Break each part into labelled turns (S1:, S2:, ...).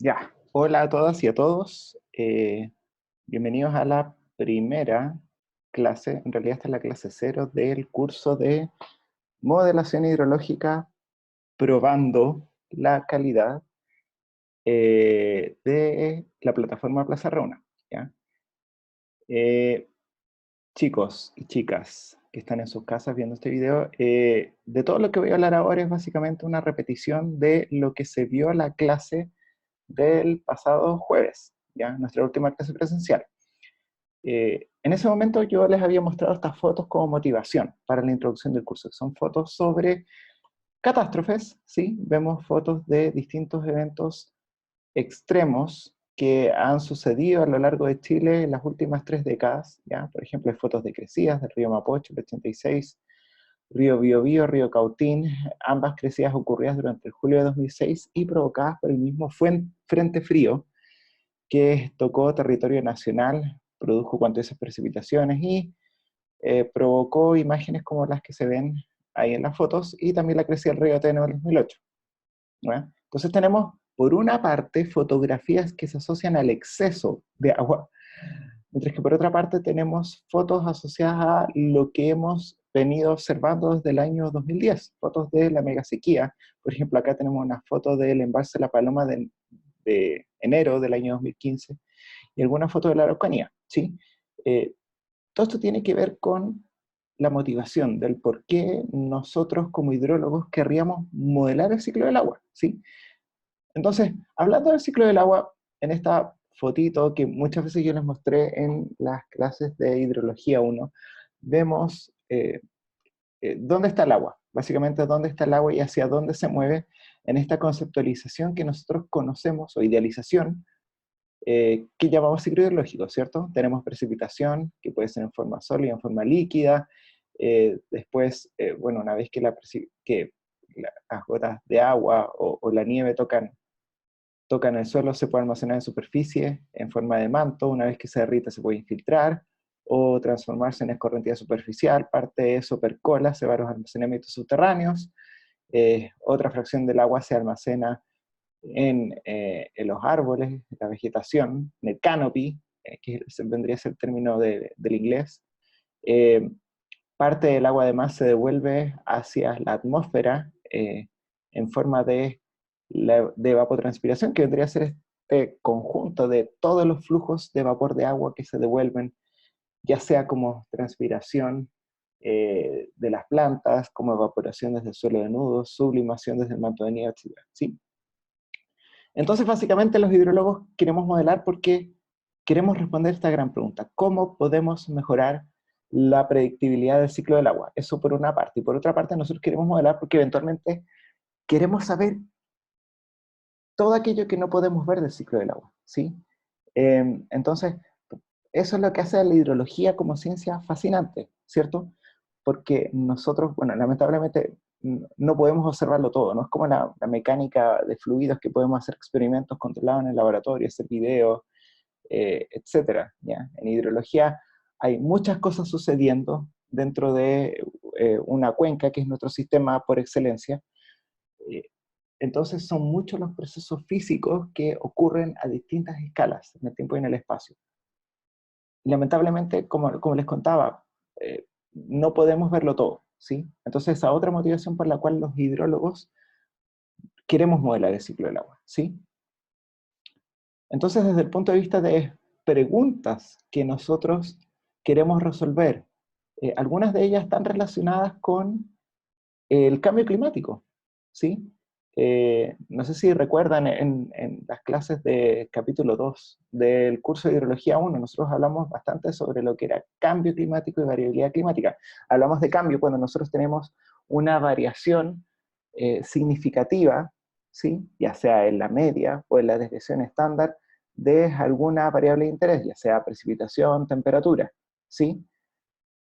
S1: Ya, hola a todas y a todos. Bienvenidos a la primera clase, en realidad esta es la clase cero del curso de modelación hidrológica probando la calidad de la plataforma Plaza Reuna. ¿Ya? Eh, Chicos y chicas que están en sus casas viendo este video, de todo lo que voy a hablar ahora es básicamente una repetición de lo que se vio en la clase del pasado jueves, ¿ya? Nuestra última clase presencial. En ese momento yo les había mostrado estas fotos como motivación para la introducción del curso, que son fotos sobre catástrofes, ¿sí? Vemos fotos de distintos eventos extremos que han sucedido a lo largo de Chile en las últimas 3 décadas, ¿ya? Por ejemplo, hay fotos de crecidas del río Mapocho, el 86, río Biobío, río Cautín, ambas crecidas ocurridas durante el julio de 2006 y provocadas por el mismo frente frío que tocó territorio nacional, produjo cuantiosas precipitaciones y provocó imágenes como las que se ven ahí en las fotos y también la crecida del río Teno en el 2008. ¿No? Entonces tenemos, por una parte, fotografías que se asocian al exceso de agua, mientras que por otra parte tenemos fotos asociadas a lo que hemos venido observando desde el año 2010, fotos de la mega sequía. Por ejemplo, acá tenemos una foto del embalse de La Paloma de enero del año 2015 y alguna foto de la Araucanía, ¿sí? Todo esto tiene que ver con la motivación del por qué nosotros como hidrólogos querríamos modelar el ciclo del agua, ¿sí? Entonces, hablando del ciclo del agua, en esta fotito que muchas veces yo les mostré en las clases de Hidrología 1, vemos dónde está el agua, básicamente dónde está el agua y hacia dónde se mueve en esta conceptualización que nosotros conocemos, o idealización, que llamamos ciclo hidrológico, ¿cierto? Tenemos precipitación, que puede ser en forma sólida, en forma líquida, después, bueno, una vez que, las gotas de agua o la nieve tocan el suelo, se puede almacenar en superficie en forma de manto, una vez que se derrita se puede infiltrar o transformarse en escorrentía superficial, parte de eso percola, se va a los almacenamientos subterráneos, otra fracción del agua se almacena en los árboles, en la vegetación, en el canopy, que vendría a ser el término del inglés. Eh, Parte del agua además se devuelve hacia la atmósfera en forma de evapotranspiración, que vendría a ser este conjunto de todos los flujos de vapor de agua que se devuelven, ya sea como transpiración de las plantas, como evaporación desde el suelo de nudos, sublimación desde el manto de nieve, etc. ¿Sí? Entonces, básicamente, los hidrólogos queremos modelar porque queremos responder esta gran pregunta: ¿cómo podemos mejorar la predictibilidad del ciclo del agua? Eso por una parte. Y por otra parte, nosotros queremos modelar porque eventualmente queremos saber todo aquello que no podemos ver del ciclo del agua, ¿sí? Entonces, eso es lo que hace a la hidrología como ciencia fascinante, ¿cierto? Porque nosotros, bueno, lamentablemente no podemos observarlo todo, no es como la mecánica de fluidos que podemos hacer experimentos controlados en el laboratorio, hacer videos, etcétera, ¿ya? En hidrología hay muchas cosas sucediendo dentro de una cuenca, que es nuestro sistema por excelencia. eh, entonces son muchos los procesos físicos que ocurren a distintas escalas, en el tiempo y en el espacio. Lamentablemente, como les contaba, no podemos verlo todo, ¿sí? Entonces, esa otra motivación por la cual los hidrólogos queremos modelar el ciclo del agua, ¿sí? Entonces, desde el punto de vista de preguntas que nosotros queremos resolver, algunas de ellas están relacionadas con el cambio climático, ¿sí? No sé si recuerdan en las clases de capítulo 2 del curso de Hidrología 1, nosotros hablamos bastante sobre lo que era cambio climático y variabilidad climática. Hablamos de cambio cuando nosotros tenemos una variación significativa, ¿sí? Ya sea en la media o en la desviación estándar de alguna variable de interés, ya sea precipitación, temperatura, ¿sí?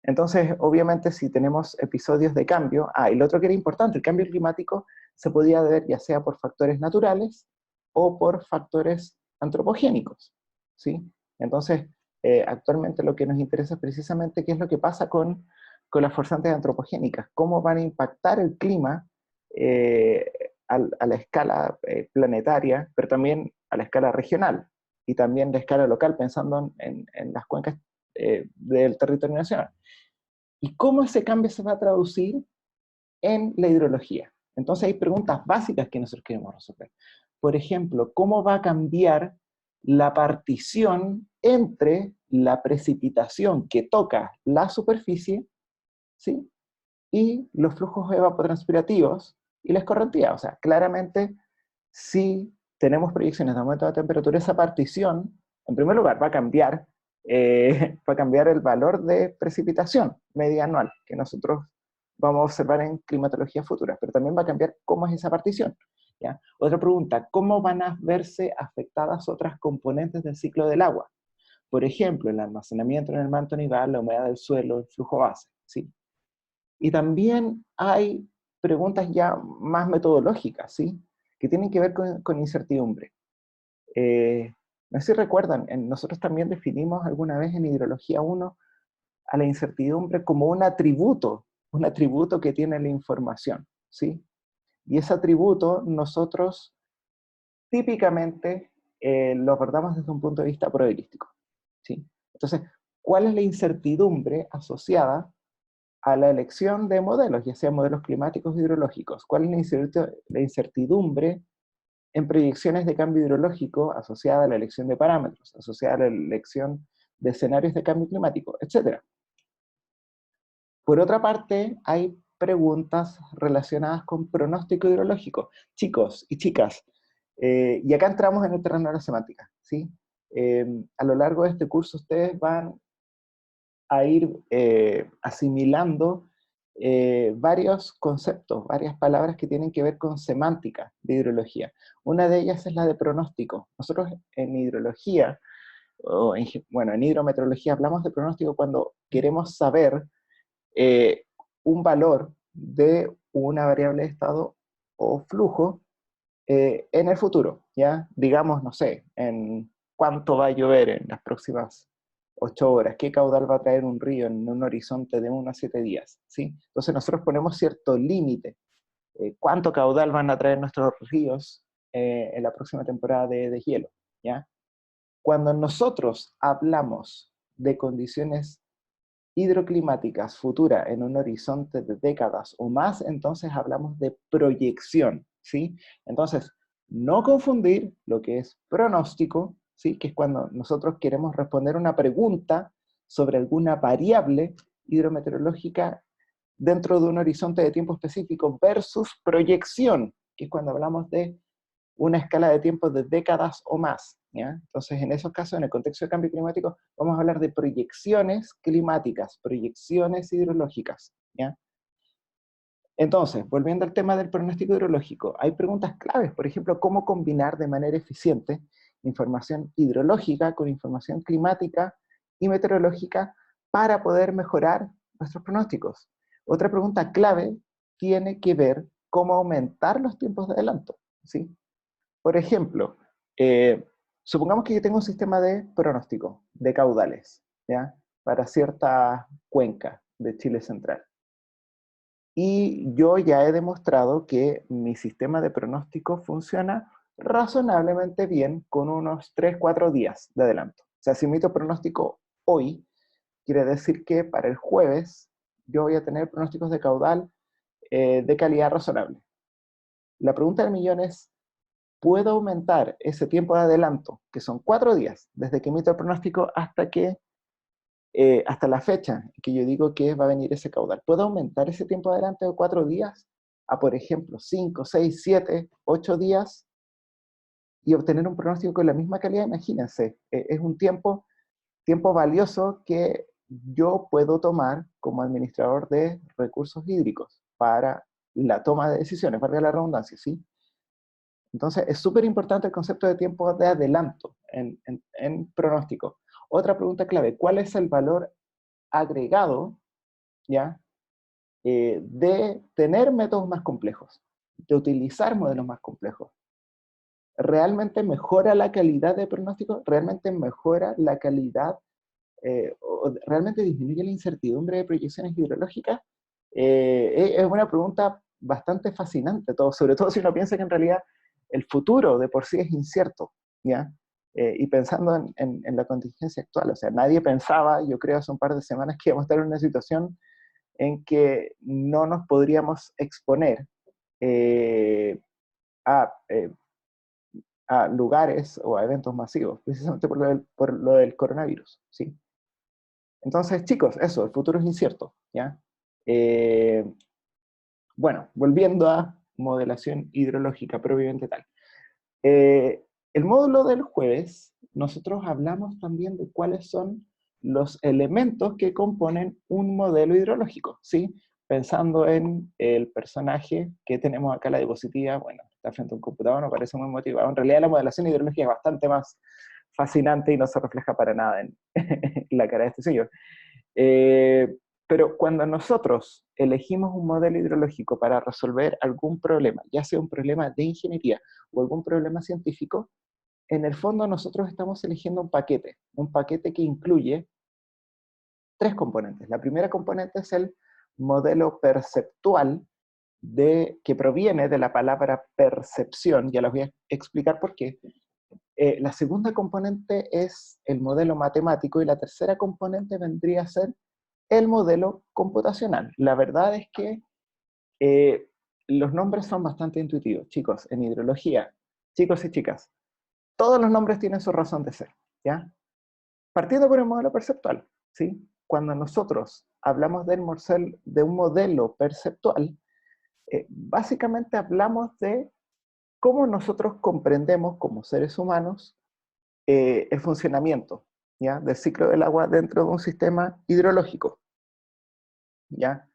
S1: Entonces, obviamente, si tenemos episodios de cambio, y lo otro que era importante, el cambio climático se podía ver ya sea por factores naturales o por factores antropogénicos, ¿sí? Entonces, actualmente lo que nos interesa es precisamente qué es lo que pasa con las forzantes antropogénicas, cómo van a impactar el clima a la escala planetaria, pero también a la escala regional y también de escala local, pensando en las cuencas del territorio nacional. ¿Y cómo ese cambio se va a traducir en la hidrología? Entonces hay preguntas básicas que nosotros queremos resolver. Por ejemplo, ¿cómo va a cambiar la partición entre la precipitación que toca la superficie, ¿sí?, y los flujos evapotranspirativos y la escorrentía? O sea, claramente, si tenemos proyecciones de aumento de temperatura, esa partición, en primer lugar, va a cambiar el valor de precipitación media anual que nosotros vamos a observar en climatología futura, pero también va a cambiar cómo es esa partición, ¿ya? Otra pregunta, ¿cómo van a verse afectadas otras componentes del ciclo del agua? Por ejemplo, el almacenamiento en el manto nival, la humedad del suelo, el flujo base, ¿sí? Y también hay preguntas ya más metodológicas, ¿sí?, que tienen que ver con incertidumbre. No sé si recuerdan, nosotros también definimos alguna vez en Hidrología 1 a la incertidumbre como un atributo que tiene la información, ¿sí? Y ese atributo nosotros típicamente lo abordamos desde un punto de vista probabilístico, ¿sí? Entonces, ¿cuál es la incertidumbre asociada a la elección de modelos, ya sean modelos climáticos o hidrológicos? ¿Cuál es la incertidumbre en proyecciones de cambio hidrológico asociada a la elección de parámetros, asociada a la elección de escenarios de cambio climático, etcétera? Por otra parte, hay preguntas relacionadas con pronóstico hidrológico. Chicos y chicas, y acá entramos en el terreno de la semántica, ¿sí? A lo largo de este curso ustedes van a ir asimilando varios conceptos, varias palabras que tienen que ver con semántica de hidrología. Una de ellas es la de pronóstico. Nosotros en hidrología, bueno, en hidrometeorología hablamos de pronóstico cuando queremos saber eh, un valor de una variable de estado o flujo en el futuro, ¿ya? Digamos, no sé, en cuánto va a llover en las próximas 8 horas, qué caudal va a traer un río en un horizonte de 1 a 7 días, ¿sí? Entonces nosotros ponemos cierto límite, cuánto caudal van a traer nuestros ríos en la próxima temporada de hielo, ¿ya? Cuando nosotros hablamos de condiciones hidroclimáticas futuras en un horizonte de décadas o más, entonces hablamos de proyección, ¿sí? Entonces, no confundir lo que es pronóstico, ¿sí?, que es cuando nosotros queremos responder una pregunta sobre alguna variable hidrometeorológica dentro de un horizonte de tiempo específico, versus proyección, que es cuando hablamos de una escala de tiempo de décadas o más, ¿ya? Entonces, en esos casos, en el contexto de cambio climático, vamos a hablar de proyecciones climáticas, proyecciones hidrológicas, ¿ya? Entonces, volviendo al tema del pronóstico hidrológico, hay preguntas claves, por ejemplo, cómo combinar de manera eficiente información hidrológica con información climática y meteorológica para poder mejorar nuestros pronósticos. Otra pregunta clave tiene que ver cómo aumentar los tiempos de adelanto, ¿sí? Por ejemplo, supongamos que yo tengo un sistema de pronóstico de caudales, ¿ya?, para cierta cuenca de Chile central. Y yo ya he demostrado que mi sistema de pronóstico funciona razonablemente bien con unos 3, 4 días de adelanto. O sea, si emito pronóstico hoy, quiere decir que para el jueves yo voy a tener pronósticos de caudal de calidad razonable. La pregunta del millón es, ¿puedo aumentar ese tiempo de adelanto, que son 4 días, desde que emito el pronóstico hasta la fecha que yo digo que va a venir ese caudal? ¿Puedo aumentar ese tiempo de adelanto de 4 días a, por ejemplo, 5, 6, 7, 8 días y obtener un pronóstico con la misma calidad? Imagínense, es un tiempo valioso que yo puedo tomar como administrador de recursos hídricos para la toma de decisiones, valga la redundancia, ¿sí? Entonces, es súper importante el concepto de tiempo de adelanto en pronóstico. Otra pregunta clave, ¿cuál es el valor agregado, ya, de tener métodos más complejos, de utilizar modelos más complejos? ¿Realmente mejora la calidad de pronóstico? ¿Realmente mejora la calidad o realmente disminuye la incertidumbre de proyecciones hidrológicas? Es una pregunta bastante fascinante todo, sobre todo si uno piensa que en realidad el futuro de por sí es incierto, ¿ya? Y pensando en la contingencia actual, o sea, nadie pensaba, yo creo hace un par de semanas, que íbamos a estar en una situación en que no nos podríamos exponer eh, a, eh, a lugares o a eventos masivos, precisamente por lo del coronavirus, ¿sí? Entonces, chicos, eso, el futuro es incierto, ¿ya? Eh, bueno, volviendo a modelación hidrológica propiamente tal. El módulo del jueves, nosotros hablamos también de cuáles son los elementos que componen un modelo hidrológico, ¿sí? Pensando en el personaje que tenemos acá, la diapositiva, bueno, está frente a un computador, me parece muy motivado. En realidad la modelación hidrológica es bastante más fascinante y no se refleja para nada en la cara de este señor. Eh, pero cuando nosotros elegimos un modelo hidrológico para resolver algún problema, ya sea un problema de ingeniería o algún problema científico, en el fondo nosotros estamos eligiendo un paquete que incluye tres componentes. La primera componente es el modelo perceptual que proviene de la palabra percepción, ya les voy a explicar por qué. La segunda componente es el modelo matemático y la tercera componente vendría a ser el modelo computacional. La verdad es que los nombres son bastante intuitivos, chicos, en hidrología, chicos y chicas. Todos los nombres tienen su razón de ser, ¿ya? Partiendo por el modelo perceptual, ¿sí? Cuando nosotros hablamos de un modelo perceptual, básicamente hablamos de cómo nosotros comprendemos como seres humanos el funcionamiento, ¿ya? Del ciclo del agua dentro de un sistema hidrológico, ¿ya?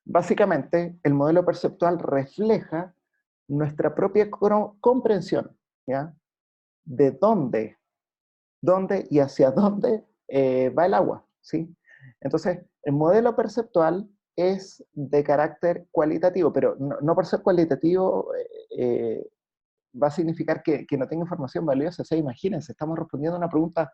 S1: Básicamente, el modelo perceptual refleja nuestra propia comprensión, ¿ya? De dónde y hacia dónde va el agua, ¿sí? Entonces, el modelo perceptual es de carácter cualitativo, pero no por ser cualitativo va a significar que no tenga información valiosa. O sea, imagínense, estamos respondiendo a una pregunta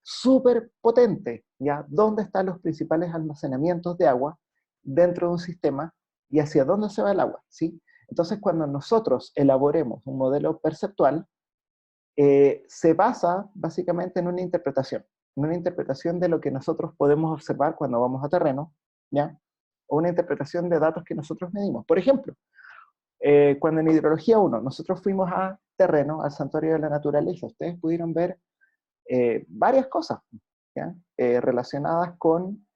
S1: súper potente, ¿ya? ¿Dónde están los principales almacenamientos de agua dentro de un sistema y hacia dónde se va el agua, ¿sí? Entonces, cuando nosotros elaboremos un modelo perceptual, se basa básicamente en una interpretación de lo que nosotros podemos observar cuando vamos a terreno, ¿ya? O una interpretación de datos que nosotros medimos. Por ejemplo, cuando en Hidrología 1 nosotros fuimos a terreno, al Santuario de la Naturaleza, ustedes pudieron ver varias cosas, ¿ya? Relacionadas con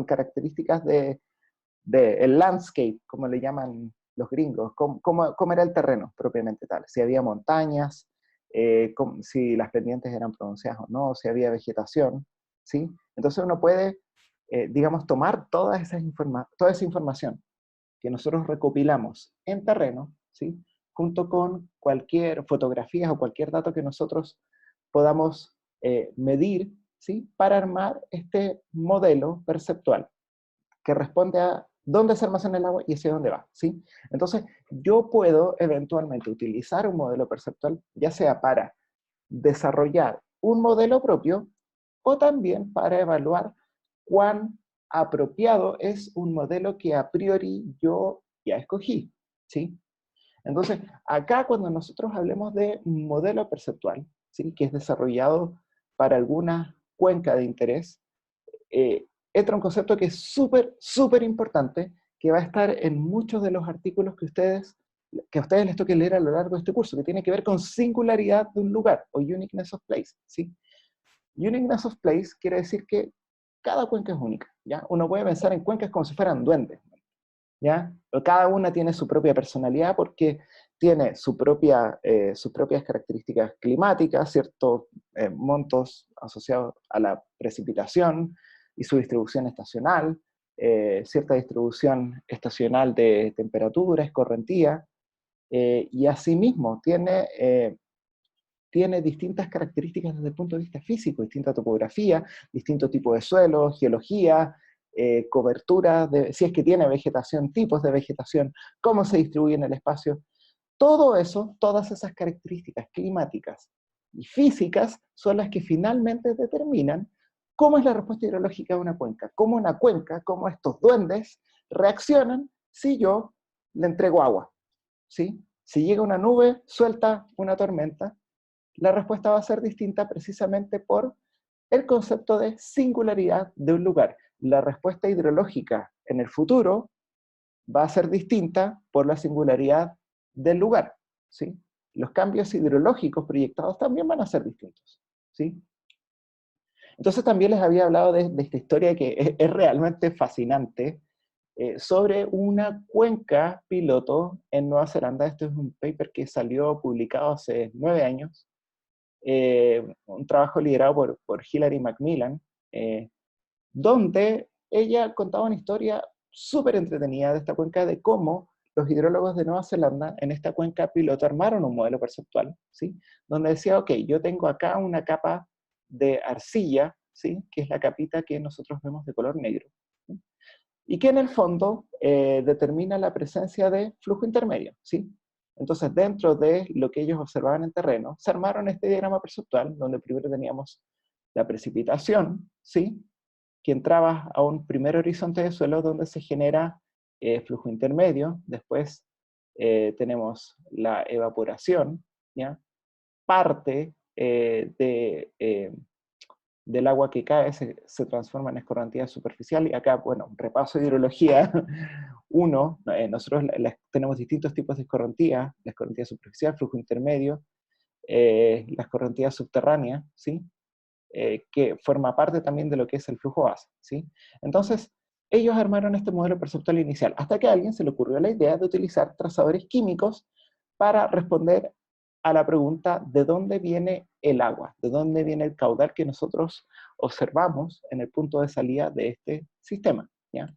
S1: características el landscape, como le llaman los gringos, cómo era el terreno propiamente tal, si había montañas, si las pendientes eran pronunciadas o no, si había vegetación, ¿sí? Entonces uno puede, digamos, tomar toda esa información que nosotros recopilamos en terreno, ¿sí? Junto con cualquier fotografías o cualquier dato que nosotros podamos medir, ¿sí? Para armar este modelo perceptual que responde a dónde se almacena el agua y hacia dónde va, ¿sí? Entonces, yo puedo eventualmente utilizar un modelo perceptual, ya sea para desarrollar un modelo propio o también para evaluar cuán apropiado es un modelo que a priori yo ya escogí, ¿sí? Entonces, acá cuando nosotros hablemos de un modelo perceptual, ¿sí? Que es desarrollado para alguna cuenca de interés, entra un concepto que es súper, súper importante, que va a estar en muchos de los artículos que a ustedes les toque leer a lo largo de este curso, que tiene que ver con singularidad de un lugar, o uniqueness of place, ¿sí? Uniqueness of place quiere decir que cada cuenca es única, ¿ya? Uno puede pensar en cuencas como si fueran duendes, ¿ya? Cada una tiene su propia personalidad porque tiene sus propias características climáticas, ciertos montos asociados a la precipitación y su distribución estacional, cierta distribución estacional de temperatura, escorrentía, y asimismo tiene distintas características desde el punto de vista físico, distinta topografía, distinto tipo de suelo, geología, cobertura, si es que tiene vegetación, tipos de vegetación, cómo se distribuye en el espacio. Todo eso, todas esas características climáticas y físicas son las que finalmente determinan cómo es la respuesta hidrológica de una cuenca, cómo estos duendes reaccionan si yo le entrego agua, ¿sí? Si llega una nube, suelta una tormenta, la respuesta va a ser distinta precisamente por el concepto de singularidad de un lugar. La respuesta hidrológica en el futuro va a ser distinta por la singularidad del lugar, ¿sí? Los cambios hidrológicos proyectados también van a ser distintos, ¿sí? Entonces también les había hablado de esta historia que es realmente fascinante, sobre una cuenca piloto en Nueva Zelanda. Este es un paper que salió publicado hace 9 años, un trabajo liderado por Hilary Macmillan, donde ella contaba una historia súper entretenida de esta cuenca, de cómo los hidrólogos de Nueva Zelanda en esta cuenca piloto armaron un modelo perceptual, ¿sí? Donde decía, ok, yo tengo acá una capa de arcilla, ¿sí? Que es la capita que nosotros vemos de color negro, ¿sí? Y que en el fondo determina la presencia de flujo intermedio, ¿sí? Entonces, dentro de lo que ellos observaban en terreno, se armaron este diagrama perceptual, donde primero teníamos la precipitación, ¿sí? Que entraba a un primer horizonte de suelo donde se genera flujo intermedio. Después tenemos la evaporación, ¿ya? Parte del agua que cae se transforma en escorrentía superficial, y acá, bueno, un repaso de hidrología. Uno, nosotros tenemos distintos tipos de escorrentía: la escorrentía superficial, flujo intermedio, la escorrentía subterránea, ¿sí? Que forma parte también de lo que es el flujo base, ¿sí? Entonces, ellos armaron este modelo perceptual inicial, hasta que a alguien se le ocurrió la idea de utilizar trazadores químicos para responder a la pregunta de dónde viene el agua, de dónde viene el caudal que nosotros observamos en el punto de salida de este sistema, ¿ya?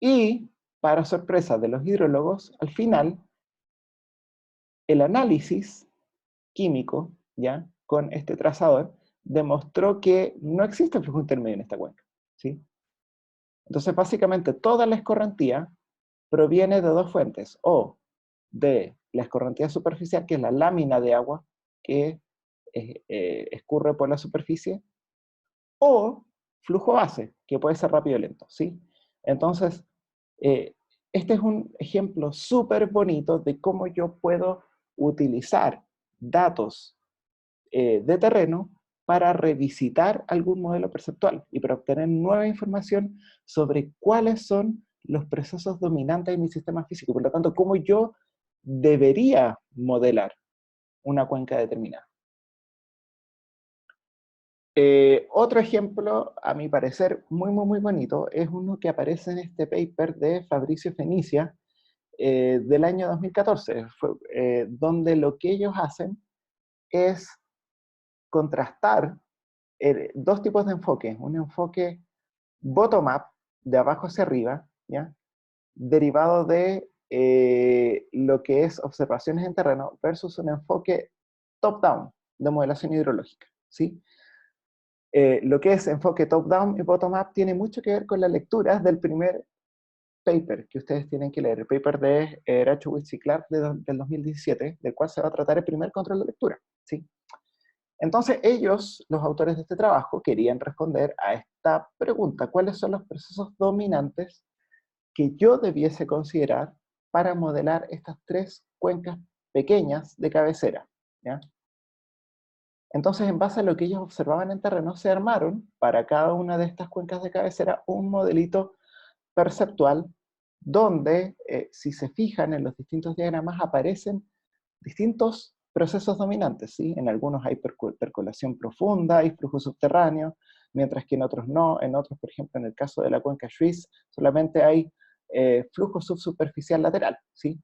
S1: Y, para sorpresa de los hidrólogos, al final, el análisis químico, ¿ya? Con este trazador, demostró que no existe flujo intermedio en esta cuenca, ¿sí? Entonces, básicamente, toda la escorrentía proviene de dos fuentes: o de la escorrentía superficial, que es la lámina de agua que escurre por la superficie, o flujo base, que puede ser rápido y lento, ¿sí? Entonces, eh, este es un ejemplo súper bonito de cómo yo puedo utilizar datos de terreno para revisitar algún modelo perceptual y para obtener nueva información sobre cuáles son los procesos dominantes en mi sistema físico. Por lo tanto, cómo yo debería modelar una cuenca determinada. Otro ejemplo, a mi parecer, muy bonito, es uno que aparece en este paper de Fabricio Fenicia, del año 2014, donde lo que ellos hacen es contrastar dos tipos de enfoque: un enfoque bottom-up, de abajo hacia arriba, ¿ya? Derivado de lo que es observaciones en terreno, versus un enfoque top-down, de modelación hidrológica, ¿sí? Lo que es enfoque top-down y bottom-up tiene mucho que ver con la lectura del primer paper que ustedes tienen que leer, el paper de Rachowitz y Clark del 2017, del cual se va a tratar el primer control de lectura, ¿sí? Entonces ellos, los autores de este trabajo, querían responder a esta pregunta: ¿cuáles son los procesos dominantes que yo debiese considerar para modelar estas tres cuencas pequeñas de cabecera, ¿ya? Entonces, en base a lo que ellos observaban en terreno, se armaron para cada una de estas cuencas de cabecera un modelito perceptual donde, si se fijan en los distintos diagramas, aparecen distintos procesos dominantes, ¿sí? En algunos hay percolación profunda, hay flujo subterráneo, mientras que en otros no. En otros, por ejemplo, en el caso de la cuenca Schwyz, solamente hay flujo subsuperficial lateral, ¿sí?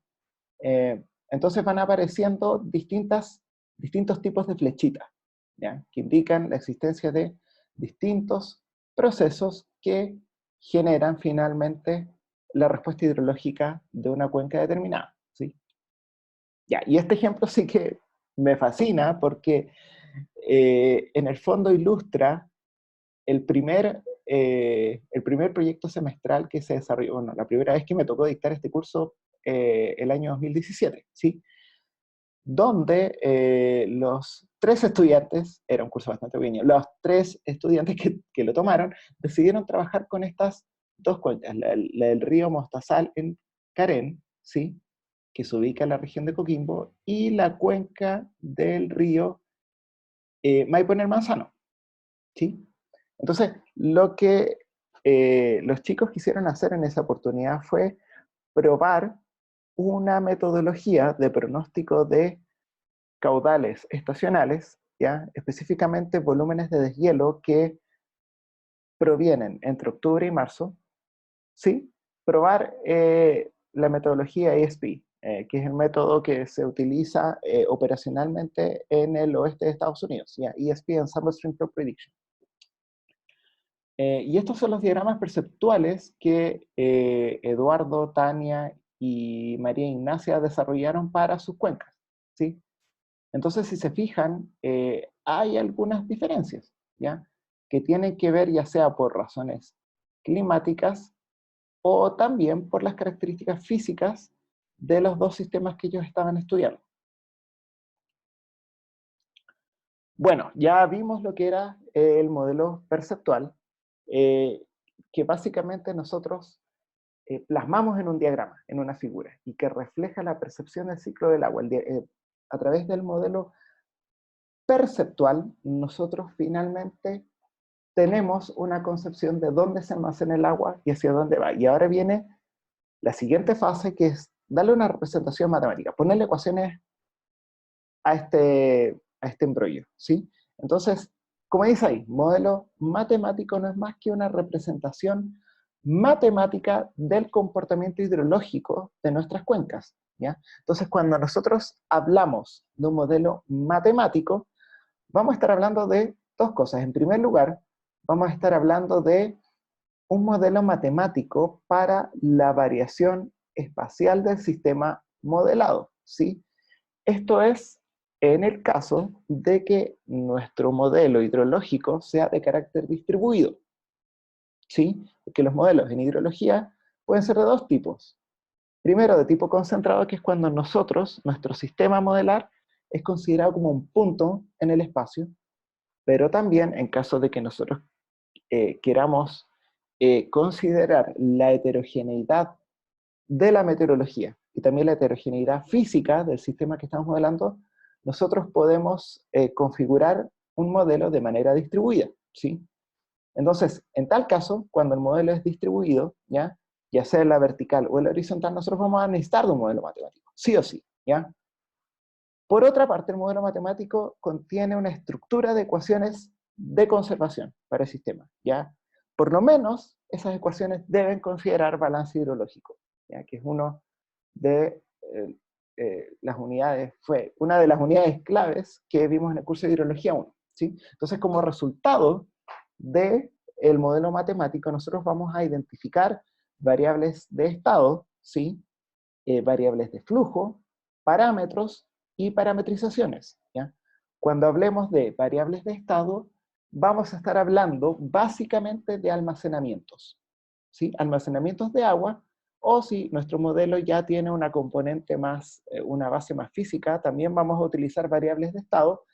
S1: Entonces van apareciendo distintos tipos de flechitas, ¿ya? Que indican la existencia de distintos procesos que generan finalmente la respuesta hidrológica de una cuenca determinada, ¿sí? Ya, y este ejemplo sí que me fascina porque en el fondo ilustra el primer proyecto semestral que se desarrolló. Bueno, la primera vez que me tocó dictar este curso, el año 2017, ¿sí? Donde los tres estudiantes, era un curso bastante pequeño, los tres estudiantes que lo tomaron decidieron trabajar con estas dos cuencas: la del río Mostazal en Karen, ¿sí? Que se ubica en la región de Coquimbo, y la cuenca del río Maipo en el Manzano, ¿sí? Entonces, lo que los chicos quisieron hacer en esa oportunidad fue probar una metodología de pronóstico de caudales estacionales, ¿ya? Específicamente volúmenes de deshielo que provienen entre octubre y marzo, ¿sí? Probar la metodología ESP, que es el método que se utiliza operacionalmente en el oeste de Estados Unidos, ¿ya? ESP, Ensemble Stream Flow Prediction. Y estos son los diagramas perceptuales que Eduardo, Tania y María Ignacia desarrollaron para sus cuencas, ¿sí? Entonces, si se fijan, hay algunas diferencias, ¿ya? Que tienen que ver ya sea por razones climáticas o también por las características físicas de los dos sistemas que ellos estaban estudiando. Bueno, ya vimos lo que era el modelo perceptual, eh, que básicamente nosotros plasmamos en un diagrama, en una figura, y que refleja la percepción del ciclo del agua. A través del modelo perceptual, nosotros finalmente tenemos una concepción de dónde se almacena el agua y hacia dónde va. Y ahora viene la siguiente fase, que es darle una representación matemática, ponerle ecuaciones a este embrollo, ¿sí? Entonces, como dice ahí, modelo matemático no es más que una representación matemática del comportamiento hidrológico de nuestras cuencas, ¿ya? Entonces, cuando nosotros hablamos de un modelo matemático, vamos a estar hablando de dos cosas. En primer lugar, vamos a estar hablando de un modelo matemático para la variación espacial del sistema modelado, ¿sí? Esto es en el caso de que nuestro modelo hidrológico sea de carácter distribuido, ¿sí? Porque los modelos en hidrología pueden ser de dos tipos. Primero, de tipo concentrado, que es cuando nosotros, nuestro sistema modelar, es considerado como un punto en el espacio, pero también en caso de que nosotros queramos considerar la heterogeneidad de la meteorología y también la heterogeneidad física del sistema que estamos modelando, nosotros podemos configurar un modelo de manera distribuida, ¿sí? Entonces, en tal caso, cuando el modelo es distribuido, ya sea en la vertical o en la horizontal, nosotros vamos a necesitar de un modelo matemático, sí o sí, ¿ya? Por otra parte, el modelo matemático contiene una estructura de ecuaciones de conservación para el sistema, ¿ya? Por lo menos, esas ecuaciones deben considerar balance hidrológico, ¿ya? Que es uno de las unidades, fue una de las unidades claves que vimos en el curso de Hidrología 1, ¿sí? Entonces, como resultado del modelo matemático, nosotros vamos a identificar variables de estado, ¿sí? Variables de flujo, parámetros y parametrizaciones, ¿ya? Cuando hablemos de variables de estado, vamos a estar hablando básicamente de almacenamientos, ¿sí? Almacenamientos de agua, o si nuestro modelo ya tiene una componente más, una base más física, también vamos a utilizar variables de estado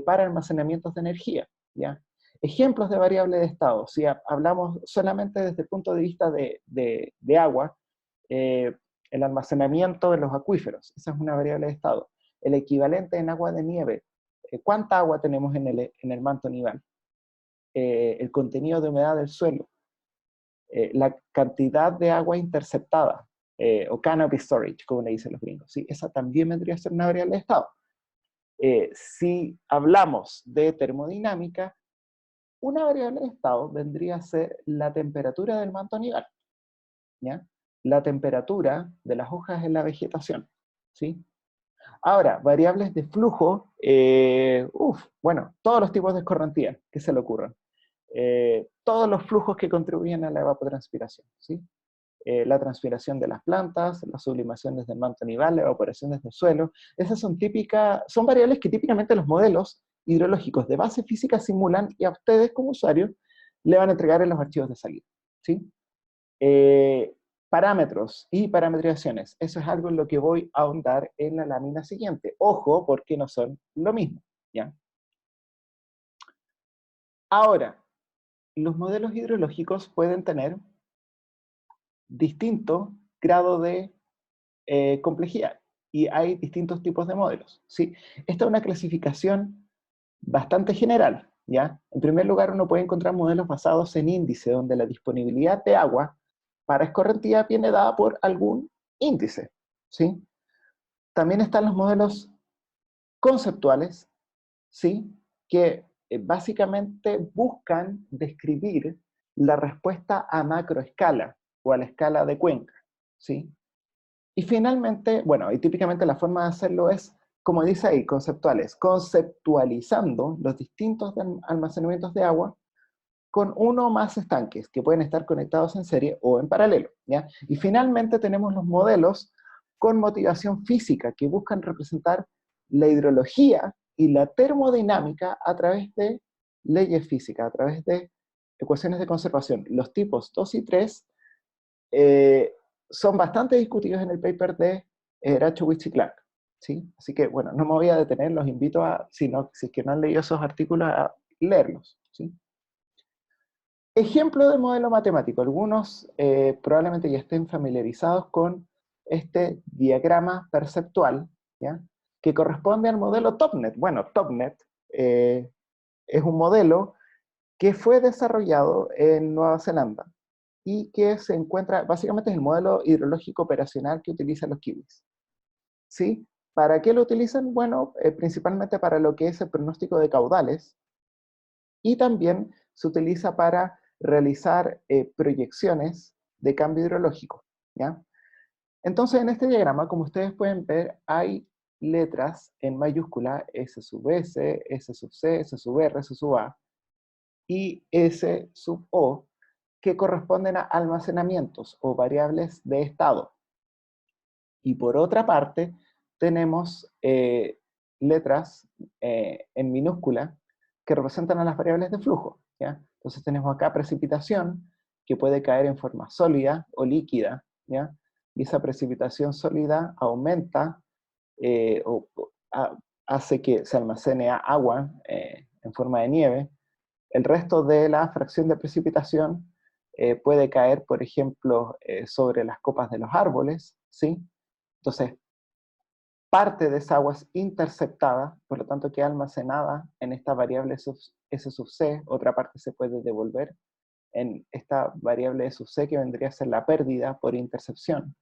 S1: para almacenamientos de energía, ¿ya? Ejemplos de variables de estado, si hablamos solamente desde el punto de vista de agua, eh, el almacenamiento en los acuíferos, esa es una variable de estado. El equivalente en agua de nieve, ¿cuánta agua tenemos en el manto nival? El contenido de humedad del suelo, la cantidad de agua interceptada, o canopy storage, como le dicen los gringos, ¿sí? Esa también vendría a ser una variable de estado. Si hablamos de termodinámica, una variable de estado vendría a ser la temperatura del manto nival, ¿ya? La temperatura de las hojas en la vegetación, ¿sí? Ahora, variables de flujo, bueno, todos los tipos de escorrentía que se le ocurran. Todos los flujos que contribuyen a la evapotranspiración, ¿sí? La transpiración de las plantas, la sublimación desde el manto nival, la evaporación desde el suelo. Esas son variables que típicamente los modelos hidrológicos de base física simulan y a ustedes como usuarios le van a entregar en los archivos de salida, ¿sí? Parámetros y parametrizaciones. Eso es algo en lo que voy a ahondar en la lámina siguiente. Ojo, porque no son lo mismo, ¿ya? Ahora, los modelos hidrológicos pueden tener distinto grado de complejidad. Y hay distintos tipos de modelos, ¿sí? Esta es una clasificación bastante general, ¿ya? En primer lugar, uno puede encontrar modelos basados en índice, donde la disponibilidad de agua para escorrentía viene dada por algún índice, ¿sí? También están los modelos conceptuales, ¿sí? Que básicamente buscan describir la respuesta a macroescala o a la escala de Cuenca, ¿sí? Y finalmente, bueno, y típicamente la forma de hacerlo es, como dice ahí, conceptuales, conceptualizando los distintos almacenamientos de agua con uno o más estanques que pueden estar conectados en serie o en paralelo, ¿ya? Y finalmente tenemos los modelos con motivación física que buscan representar la hidrología y la termodinámica a través de leyes físicas, a través de ecuaciones de conservación. Los tipos 2 y 3 son bastante discutidos en el paper de Rachowitz y Clark, ¿sí? Así que, bueno, no me voy a detener, los invito a, si es que no han leído esos artículos, a leerlos, ¿sí? Ejemplo de modelo matemático. Algunos probablemente ya estén familiarizados con este diagrama perceptual, ¿ya? Que corresponde al modelo TopNet. Bueno, TopNet es un modelo que fue desarrollado en Nueva Zelanda y que se encuentra, básicamente es el modelo hidrológico operacional que utilizan los kiwis, ¿sí? ¿Para qué lo utilizan? Bueno, principalmente para lo que es el pronóstico de caudales, y también se utiliza para realizar proyecciones de cambio hidrológico, ¿ya? Entonces, en este diagrama, como ustedes pueden ver, hay letras en mayúscula S sub S, S sub C, S sub R, S sub A, y S sub O, que corresponden a almacenamientos o variables de estado. Y por otra parte, tenemos letras en minúscula que representan a las variables de flujo, ¿ya? Entonces tenemos acá precipitación, que puede caer en forma sólida o líquida, ¿ya? Y esa precipitación sólida aumenta hace que se almacene agua en forma de nieve. El resto de la fracción de precipitación puede caer, por ejemplo, sobre las copas de los árboles, ¿sí? Entonces, parte de esa agua es interceptada, por lo tanto queda almacenada en esta variable S sub C, otra parte se puede devolver en esta variable S sub C que vendría a ser la pérdida por intercepción,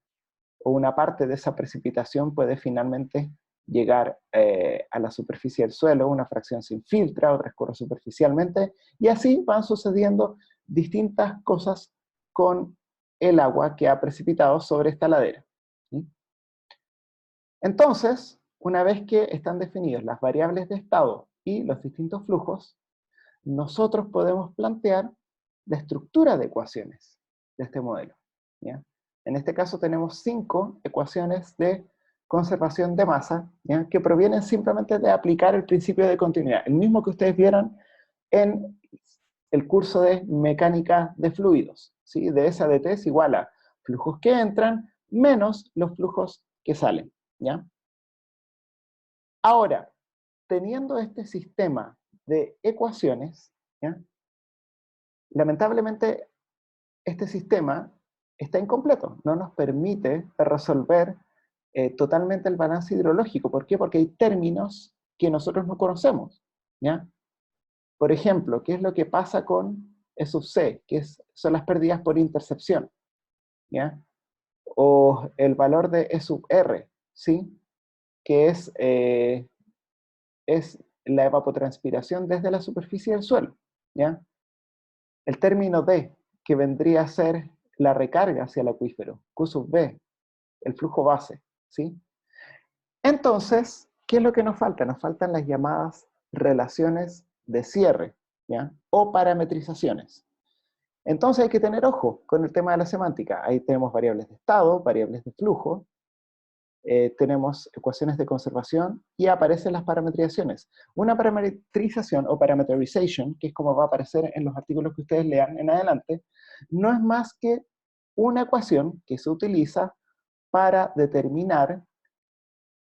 S1: o una parte de esa precipitación puede finalmente llegar a la superficie del suelo, una fracción se infiltra, otra escurre superficialmente, y así van sucediendo distintas cosas con el agua que ha precipitado sobre esta ladera, ¿sí? Entonces, una vez que están definidas las variables de estado y los distintos flujos, nosotros podemos plantear la estructura de ecuaciones de este modelo, ¿ya? En este caso tenemos 5 ecuaciones de conservación de masa, ¿ya? Que provienen simplemente de aplicar el principio de continuidad, el mismo que ustedes vieron en el curso de mecánica de fluidos, ¿sí? De S a dt es igual a flujos que entran menos los flujos que salen, ¿ya? Ahora, teniendo este sistema de ecuaciones, ¿ya? Lamentablemente este sistema está incompleto, no nos permite resolver totalmente el balance hidrológico. ¿Por qué? Porque hay términos que nosotros no conocemos, ¿ya? Por ejemplo, ¿qué es lo que pasa con E sub C? Son las pérdidas por intercepción, ¿ya? O el valor de E sub R, ¿sí? Que es la evapotranspiración desde la superficie del suelo, ¿ya? El término D, que vendría a ser la recarga hacia el acuífero, Q sub B, el flujo base, ¿sí? Entonces, ¿qué es lo que nos falta? Nos faltan las llamadas relaciones de cierre, ¿ya? O parametrizaciones. Entonces hay que tener ojo con el tema de la semántica. Ahí tenemos variables de estado, variables de flujo, tenemos ecuaciones de conservación y aparecen las parametrizaciones. Una parametrización o parameterization, que es como va a aparecer en los artículos que ustedes lean en adelante, no es más que una ecuación que se utiliza para determinar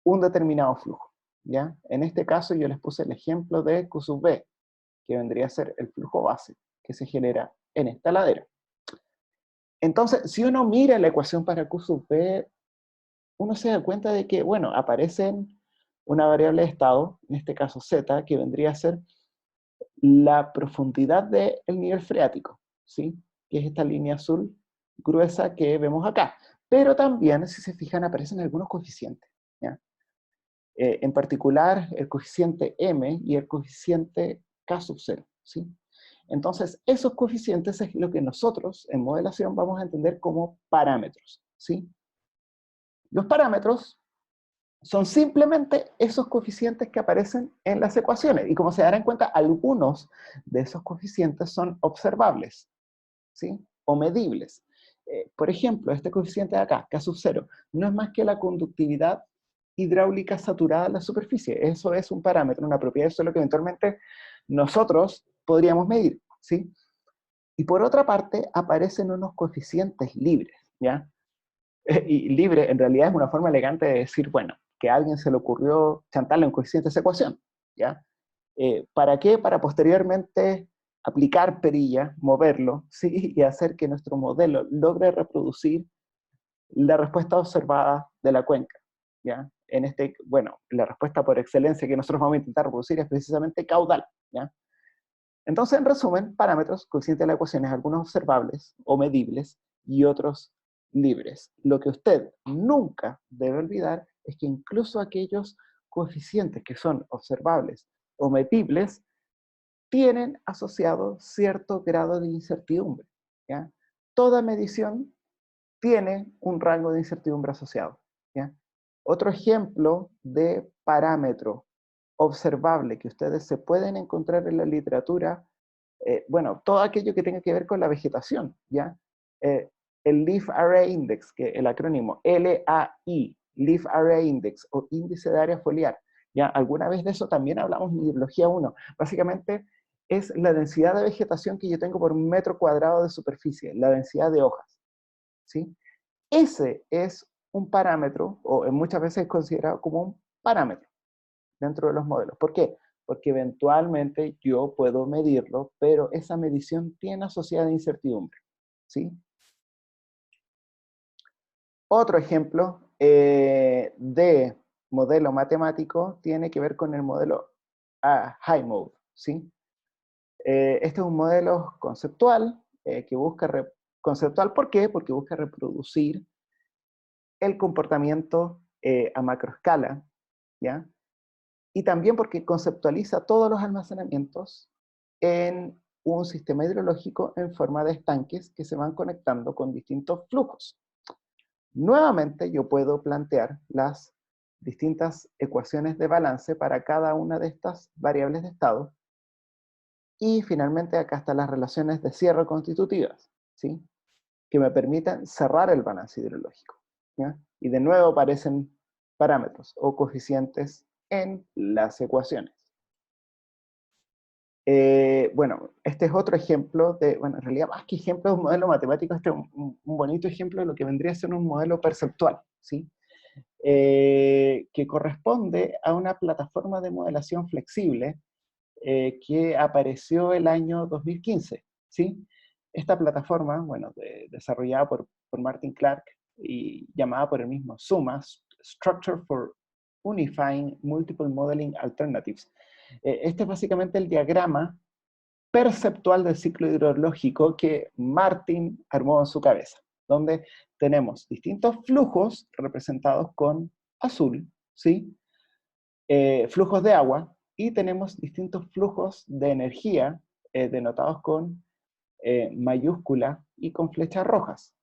S1: un determinado flujo, ¿ya? En este caso yo les puse el ejemplo de Q sub B, que vendría a ser el flujo base que se genera en esta ladera. Entonces, si uno mira la ecuación para Q sub B, uno se da cuenta de que, bueno, aparecen una variable de estado, en este caso z, que vendría a ser la profundidad del nivel freático, ¿sí? Que es esta línea azul gruesa que vemos acá. Pero también, si se fijan, aparecen algunos coeficientes, ¿ya? En particular, el coeficiente m y el coeficiente k sub 0, ¿sí? Entonces, esos coeficientes es lo que nosotros en modelación vamos a entender como parámetros, ¿sí? Los parámetros son simplemente esos coeficientes que aparecen en las ecuaciones. Y como se darán cuenta, algunos de esos coeficientes son observables, ¿sí? O medibles. Por ejemplo, este coeficiente de acá, K sub 0, no es más que la conductividad hidráulica saturada en la superficie. Eso es un parámetro, una propiedad, eso es lo que eventualmente nosotros podríamos medir, ¿sí? Y por otra parte, aparecen unos coeficientes libres, ¿ya? Y libre en realidad es una forma elegante de decir, bueno, que a alguien se le ocurrió chantarle un coeficiente a esa ecuación, ¿ya? ¿Para qué? Para posteriormente aplicar perilla, moverlo, ¿sí? Y hacer que nuestro modelo logre reproducir la respuesta observada de la cuenca, ¿ya? En este, bueno, la respuesta por excelencia que nosotros vamos a intentar reproducir es precisamente caudal, ¿ya? Entonces, en resumen, parámetros, coeficientes de la ecuación, algunos observables o medibles y otros libres. Lo que usted nunca debe olvidar es que incluso aquellos coeficientes que son observables o medibles tienen asociado cierto grado de incertidumbre, ¿ya? Toda medición tiene un rango de incertidumbre asociado, ¿ya? Otro ejemplo de parámetro observable que ustedes se pueden encontrar en la literatura, bueno, todo aquello que tenga que ver con la vegetación, ¿ya? Eh, el Leaf Array Index, que el acrónimo LAI, Leaf Array Index, o índice de área foliar, ¿ya? Alguna vez de eso también hablamos en Hidrología 1. Básicamente es la densidad de vegetación que yo tengo por metro cuadrado de superficie, la densidad de hojas, ¿sí? Ese es un parámetro, o muchas veces es considerado como un parámetro dentro de los modelos. ¿Por qué? Porque eventualmente yo puedo medirlo, pero esa medición tiene asociada incertidumbre, ¿sí? Otro ejemplo de modelo matemático tiene que ver con el modelo high mode, ¿sí? Este es un modelo conceptual que busca, conceptual, ¿por qué? Porque busca reproducir el comportamiento a macroescala, ¿ya? Y también porque conceptualiza todos los almacenamientos en un sistema hidrológico en forma de estanques que se van conectando con distintos flujos. Nuevamente yo puedo plantear las distintas ecuaciones de balance para cada una de estas variables de estado. Y finalmente acá están las relaciones de cierre constitutivas, ¿sí? Que me permitan cerrar el balance hidrológico, ¿ya? Y de nuevo aparecen parámetros o coeficientes en las ecuaciones. Bueno, este es otro ejemplo de, bueno, en realidad más que ejemplo de un modelo matemático, este es un bonito ejemplo de lo que vendría a ser un modelo perceptual, ¿sí? Que corresponde a una plataforma de modelación flexible que apareció el año 2015, ¿sí? Esta plataforma, bueno, desarrollada por Martin Clark y llamada por el mismo SUMA, Structure for Unifying Multiple Modeling Alternatives. Este es básicamente el diagrama perceptual del ciclo hidrológico que Martin armó en su cabeza, donde tenemos distintos flujos representados con azul, ¿sí? Flujos de agua, y tenemos distintos flujos de energía denotados con mayúscula y con flechas rojas,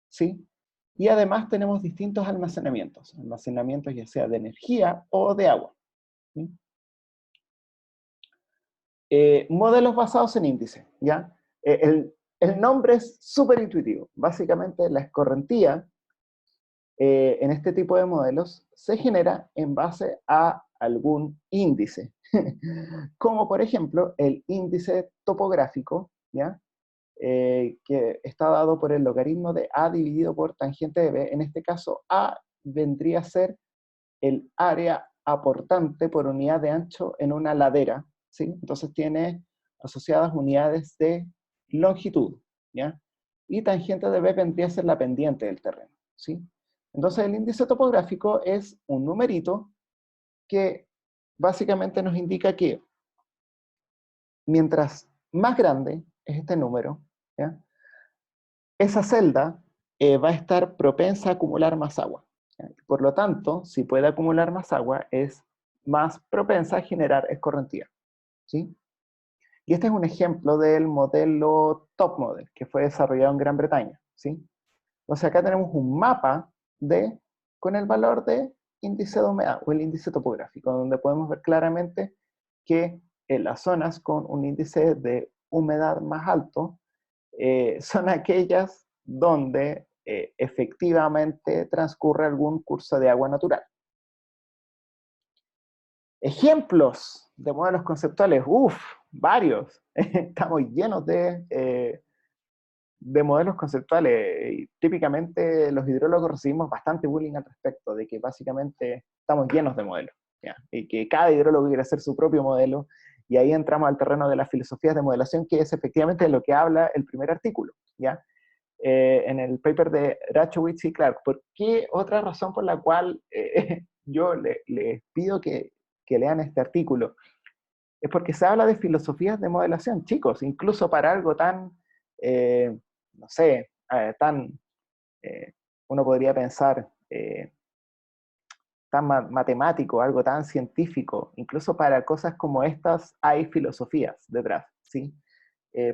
S1: ¿sí? Y además tenemos distintos almacenamientos ya sea de energía o de agua, ¿sí? Modelos basados en índice, ¿ya? El nombre es súper intuitivo. Básicamente la escorrentía en este tipo de modelos se genera en base a algún índice, como por ejemplo el índice topográfico, ¿ya? Que está dado por el logaritmo de A dividido por tangente de B. En este caso, A vendría a ser el área aportante por unidad de ancho en una ladera, ¿sí? Entonces tiene asociadas unidades de longitud, ¿ya? Y tangente de B vendría a ser la pendiente del terreno, ¿sí? Entonces el índice topográfico es un numerito que básicamente nos indica que mientras más grande es este número, ¿ya? Esa celda va a estar propensa a acumular más agua, ¿ya? Por lo tanto, si puede acumular más agua, es más propensa a generar escorrentía, ¿sí? Y este es un ejemplo del modelo Top Model, que fue desarrollado en Gran Bretaña, ¿sí? Entonces acá tenemos un mapa con el valor de índice de humedad o el índice topográfico, donde podemos ver claramente que en las zonas con un índice de humedad más alto son aquellas donde efectivamente transcurre algún curso de agua natural. Ejemplos de modelos conceptuales, varios. Estamos llenos de modelos conceptuales. Y típicamente los hidrólogos recibimos bastante bullying al respecto, de que básicamente estamos llenos de modelos, ¿ya? Y que cada hidrólogo quiere hacer su propio modelo, y ahí entramos al terreno de las filosofías de modelación, que es efectivamente de lo que habla el primer artículo, ¿ya? En el paper de Rachowitz y Clark. ¿Por qué otra razón por la cual yo les pido que lean este artículo? Es porque se habla de filosofías de modelación, chicos, incluso para algo tan, no sé, eh, uno podría pensar, tan matemático, algo tan científico, incluso para cosas como estas hay filosofías detrás, ¿sí?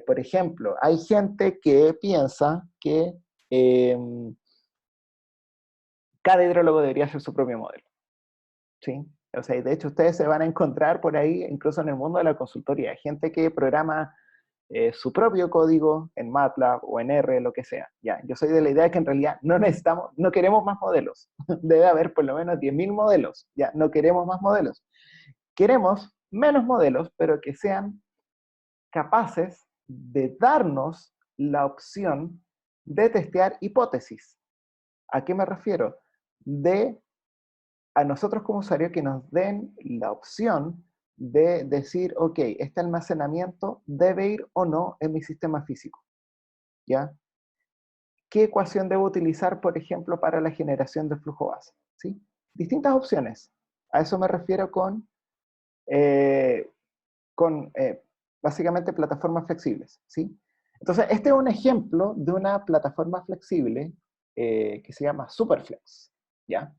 S1: Por ejemplo, hay gente que piensa que eh, cada hidrólogo debería hacer su propio modelo, ¿sí? O sea, de hecho ustedes se van a encontrar por ahí, incluso en el mundo de la consultoría, gente que programa su propio código en MATLAB o en R, lo que sea. Ya, yo soy de la idea que en realidad no queremos más modelos. Debe haber por lo menos 10.000 modelos. Ya, no queremos más modelos. Queremos menos modelos, pero que sean capaces de darnos la opción de testear hipótesis. ¿A qué me refiero? De a nosotros como usuarios que nos den la opción de decir, ok, este almacenamiento debe ir o no en mi sistema físico, ¿ya? ¿Qué ecuación debo utilizar, por ejemplo, para la generación de flujo base? ¿Sí? Distintas opciones. A eso me refiero eh, con básicamente plataformas flexibles, ¿sí? Entonces, este es un ejemplo de una plataforma flexible que se llama Superflex, ¿ya?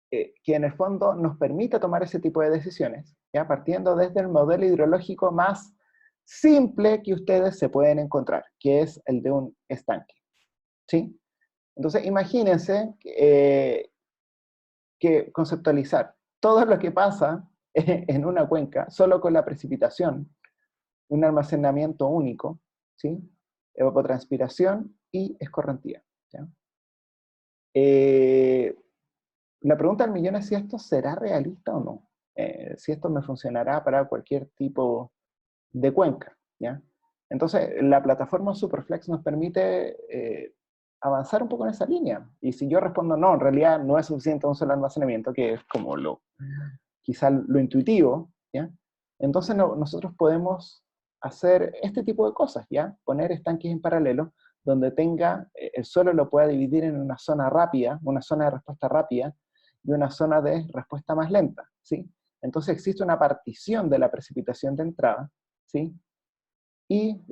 S1: Que en el fondo nos permite tomar ese tipo de decisiones, ¿ya? Partiendo desde el modelo hidrológico más simple que ustedes se pueden encontrar, que es el de un estanque, ¿sí? Entonces, imagínense que conceptualizar todo lo que pasa en una cuenca solo con la precipitación, un almacenamiento único, ¿sí? Evapotranspiración y escorrentía, ¿ya? Eh, La pregunta del millón es si esto será realista o no. Si esto me funcionará para cualquier tipo de cuenca, ¿ya? Entonces, la plataforma Superflex nos permite avanzar un poco en esa línea. Y si yo respondo no, en realidad no es suficiente un solo almacenamiento, que es como quizá lo intuitivo, ¿ya? Entonces nosotros podemos hacer este tipo de cosas, ¿ya? Poner estanques en paralelo, donde el suelo lo pueda dividir en una zona rápida, una zona de respuesta rápida, y una zona de respuesta más lenta, ¿sí? Entonces existe una partición de la precipitación de entrada, ¿sí? Y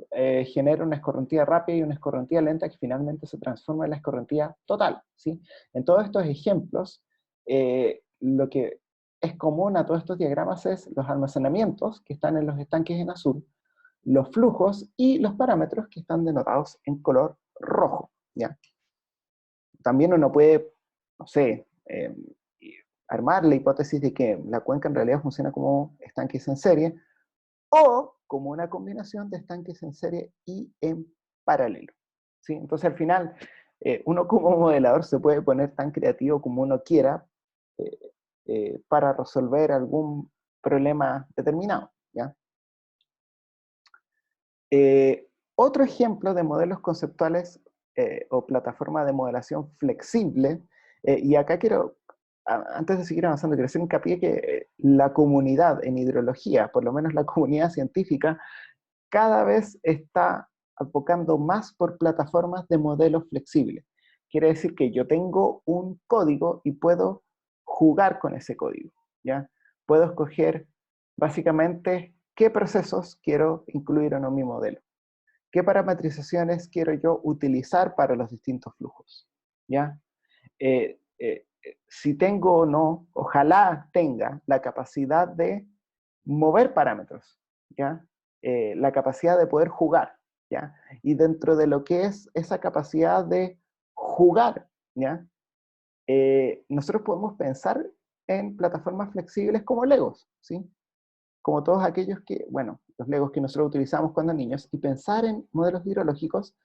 S1: genera una escorrentía rápida y una escorrentía lenta que finalmente se transforma en la escorrentía total, ¿sí? En todos estos ejemplos, lo que es común a todos estos diagramas es los almacenamientos que están en los estanques en azul, los flujos y los parámetros que están denotados en color rojo, ¿ya? También uno puede, no sé, armar la hipótesis de que la cuenca en realidad funciona como estanques en serie, o como una combinación de estanques en serie y en paralelo, ¿sí? Entonces al final, uno como modelador se puede poner tan creativo como uno quiera eh, para resolver algún problema determinado, ¿ya? Otro ejemplo de modelos conceptuales o plataforma de modelación flexible, y acá antes de seguir avanzando, quiero hacer hincapié que la comunidad en hidrología, por lo menos la comunidad científica, cada vez está advocando más por plataformas de modelos flexibles. quiere decir que yo tengo un código y puedo jugar con ese código, ¿ya? Puedo escoger básicamente qué procesos quiero incluir en mi modelo, qué parametrizaciones quiero yo utilizar para los distintos flujos, ¿ya? Si tengo o no, ojalá tenga la capacidad de mover parámetros, ¿ya? La capacidad de poder jugar, ¿ya? Y dentro de lo que es esa capacidad de jugar, ¿ya? Nosotros podemos pensar en plataformas flexibles como Legos, ¿sí? Como todos aquellos que, bueno, los Legos que nosotros utilizamos cuando niños, y pensar en modelos hidrológicos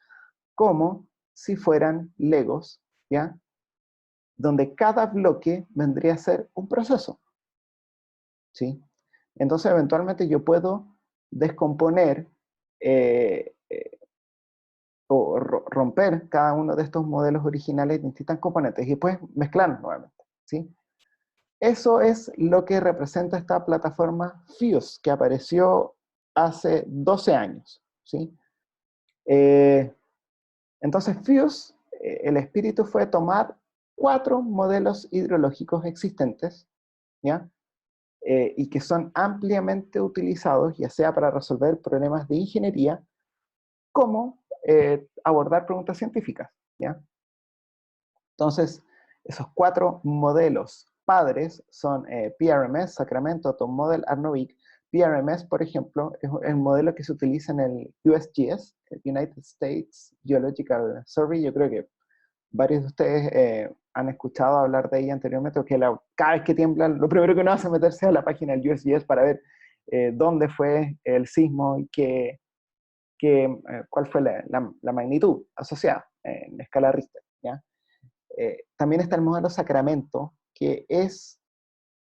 S1: como si fueran Legos, ¿ya? Donde cada bloque vendría a ser un proceso, ¿sí? Entonces, eventualmente yo puedo descomponer eh, eh, o romper cada uno de estos modelos originales en distintas componentes y después mezclarlos nuevamente, ¿sí? Eso es lo que representa esta plataforma Fuse, que apareció hace 12 años, ¿sí? Eh, entonces, Fuse, el espíritu fue tomar 4 modelos hidrológicos existentes, ¿ya? Y que son ampliamente utilizados, ya sea para resolver problemas de ingeniería, como abordar preguntas científicas, ¿ya? Entonces, esos 4 modelos padres son PRMS, Sacramento, Tom Model, Arnovik. PRMS, por ejemplo, es el modelo que se utiliza en el USGS, el United States Geological Survey. Yo creo que varios de ustedes han escuchado hablar de ella anteriormente, porque cada vez que tiembla, lo primero que uno hace es meterse a la página del USGS para ver dónde fue el sismo y cuál fue la magnitud asociada en escala Richter, ¿ya? También está el modelo Sacramento, que es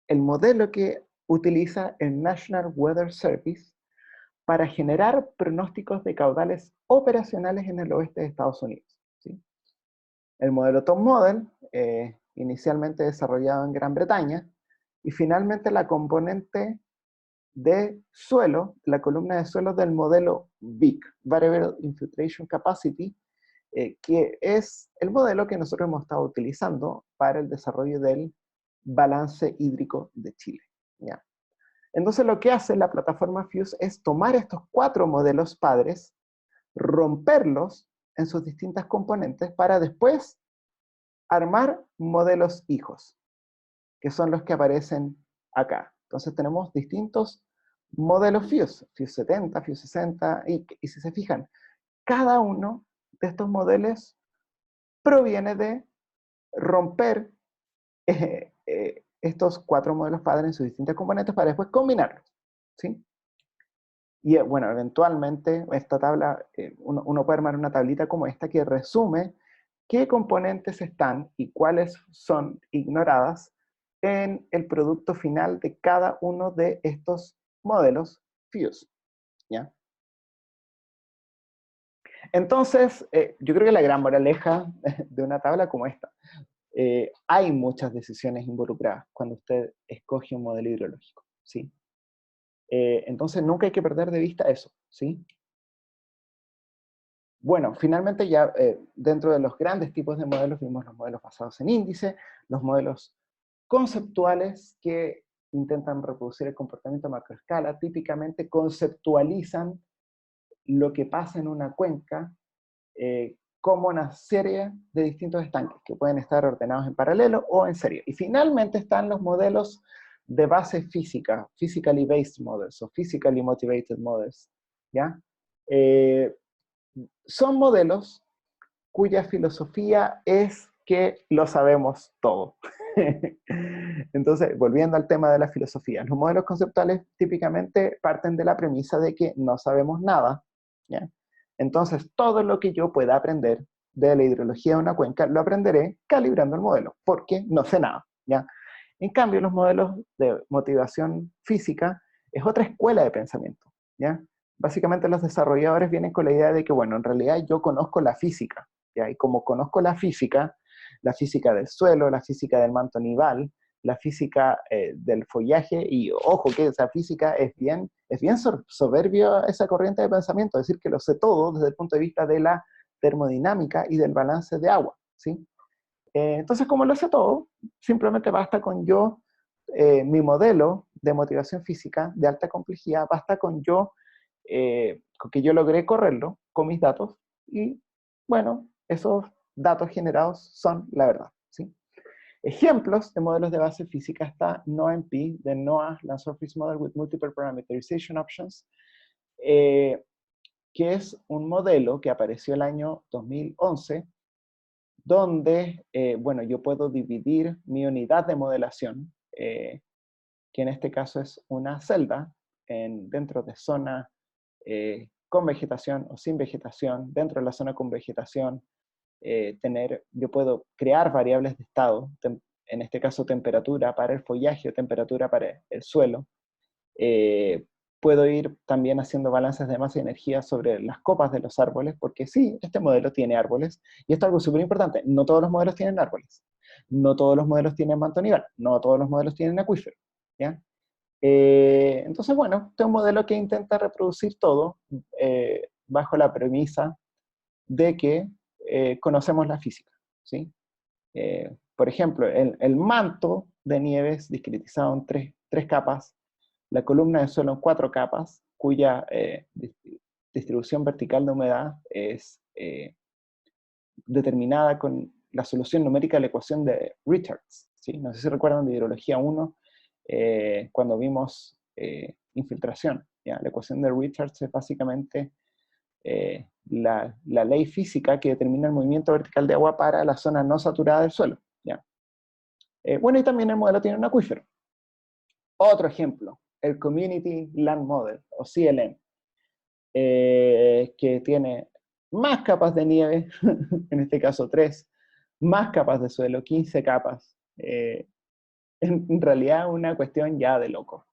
S1: el modelo que utiliza el National Weather Service para generar pronósticos de caudales operacionales en el oeste de Estados Unidos, ¿sí? El modelo Tom Model, inicialmente desarrollado en Gran Bretaña, y finalmente la componente de suelo, la columna de suelo del modelo VIC, Variable Infiltration Capacity, que es el modelo que nosotros hemos estado utilizando para el desarrollo del balance hídrico de Chile, ¿ya? Entonces lo que hace la plataforma Fuse es tomar estos 4 modelos padres, romperlos en sus distintas componentes para después armar modelos hijos, que son los que aparecen acá. Entonces tenemos distintos modelos Fuse, Fuse 70, Fuse 60, y si se fijan, cada uno de estos modelos proviene de romper estos 4 modelos padres en sus distintas componentes para después combinarlos, ¿sí? Y bueno, eventualmente esta tabla, uno puede armar una tablita como esta que resume qué componentes están y cuáles son ignoradas en el producto final de cada uno de estos modelos Fuse, ¿ya? Entonces, yo creo que la gran moraleja de una tabla como esta, hay muchas decisiones involucradas cuando usted escoge un modelo hidrológico, ¿sí? Entonces nunca hay que perder de vista eso, ¿sí? Bueno, finalmente ya dentro de los grandes tipos de modelos vimos los modelos basados en índice, los modelos conceptuales que intentan reproducir el comportamiento a macroescala, típicamente conceptualizan lo que pasa en una cuenca como una serie de distintos estanques que pueden estar ordenados en paralelo o en serie. Y finalmente están los modelos de base física, physically based models o physically motivated models, ¿ya? Son modelos cuya filosofía es que lo sabemos todo. Entonces, volviendo al tema de la filosofía, los modelos conceptuales típicamente parten de la premisa de que no sabemos nada, ¿ya? Entonces, todo lo que yo pueda aprender de la hidrología de una cuenca, lo aprenderé calibrando el modelo, porque no sé nada, ¿ya? En cambio, los modelos de motivación física es otra escuela de pensamiento, ¿ya? Básicamente los desarrolladores vienen con la idea de que, bueno, en realidad yo conozco la física, ¿ya? Y como conozco la física del suelo, la física del manto nival, la física del follaje, y ojo que esa física es bien soberbia esa corriente de pensamiento, es decir, que lo sé todo desde el punto de vista de la termodinámica y del balance de agua, ¿sí? Entonces, como lo sé todo, simplemente basta con yo, mi modelo de motivación física de alta complejidad, basta con yo, con que yo logré correrlo con mis datos, y bueno, esos datos generados son la verdad, ¿sí? Ejemplos de modelos de base física está NOMP, de NOAA, Land Surface Model with Multiple Parameterization Options, que es un modelo que apareció el año 2011, donde, bueno, yo puedo dividir mi unidad de modelación, que en este caso es una celda, dentro de zona con vegetación o sin vegetación. Dentro de la zona con vegetación, yo puedo crear variables de estado, en este caso temperatura para el follaje o temperatura para el suelo. Puedo ir también haciendo balances de masa y energía sobre las copas de los árboles, porque sí, este modelo tiene árboles, y esto es algo súper importante, no todos los modelos tienen árboles, no todos los modelos tienen manto nival, no todos los modelos tienen acuífero, ¿ya? Entonces, bueno, este es un modelo que intenta reproducir todo bajo la premisa de que conocemos la física, ¿sí? Por ejemplo, el manto de nieve es discretizado en tres capas, la columna de suelo en 4 capas, cuya distribución vertical de humedad es determinada con la solución numérica de la ecuación de Richards, ¿sí? No sé si recuerdan de Hidrología 1, cuando vimos infiltración, ¿ya? La ecuación de Richards es básicamente la ley física que determina el movimiento vertical de agua para la zona no saturada del suelo, ¿ya? Bueno, y también el modelo tiene un acuífero. Otro ejemplo, el Community Land Model, o CLM, que tiene más capas de nieve, en este caso 3, más capas de suelo, 15 capas. En realidad una cuestión ya de loco.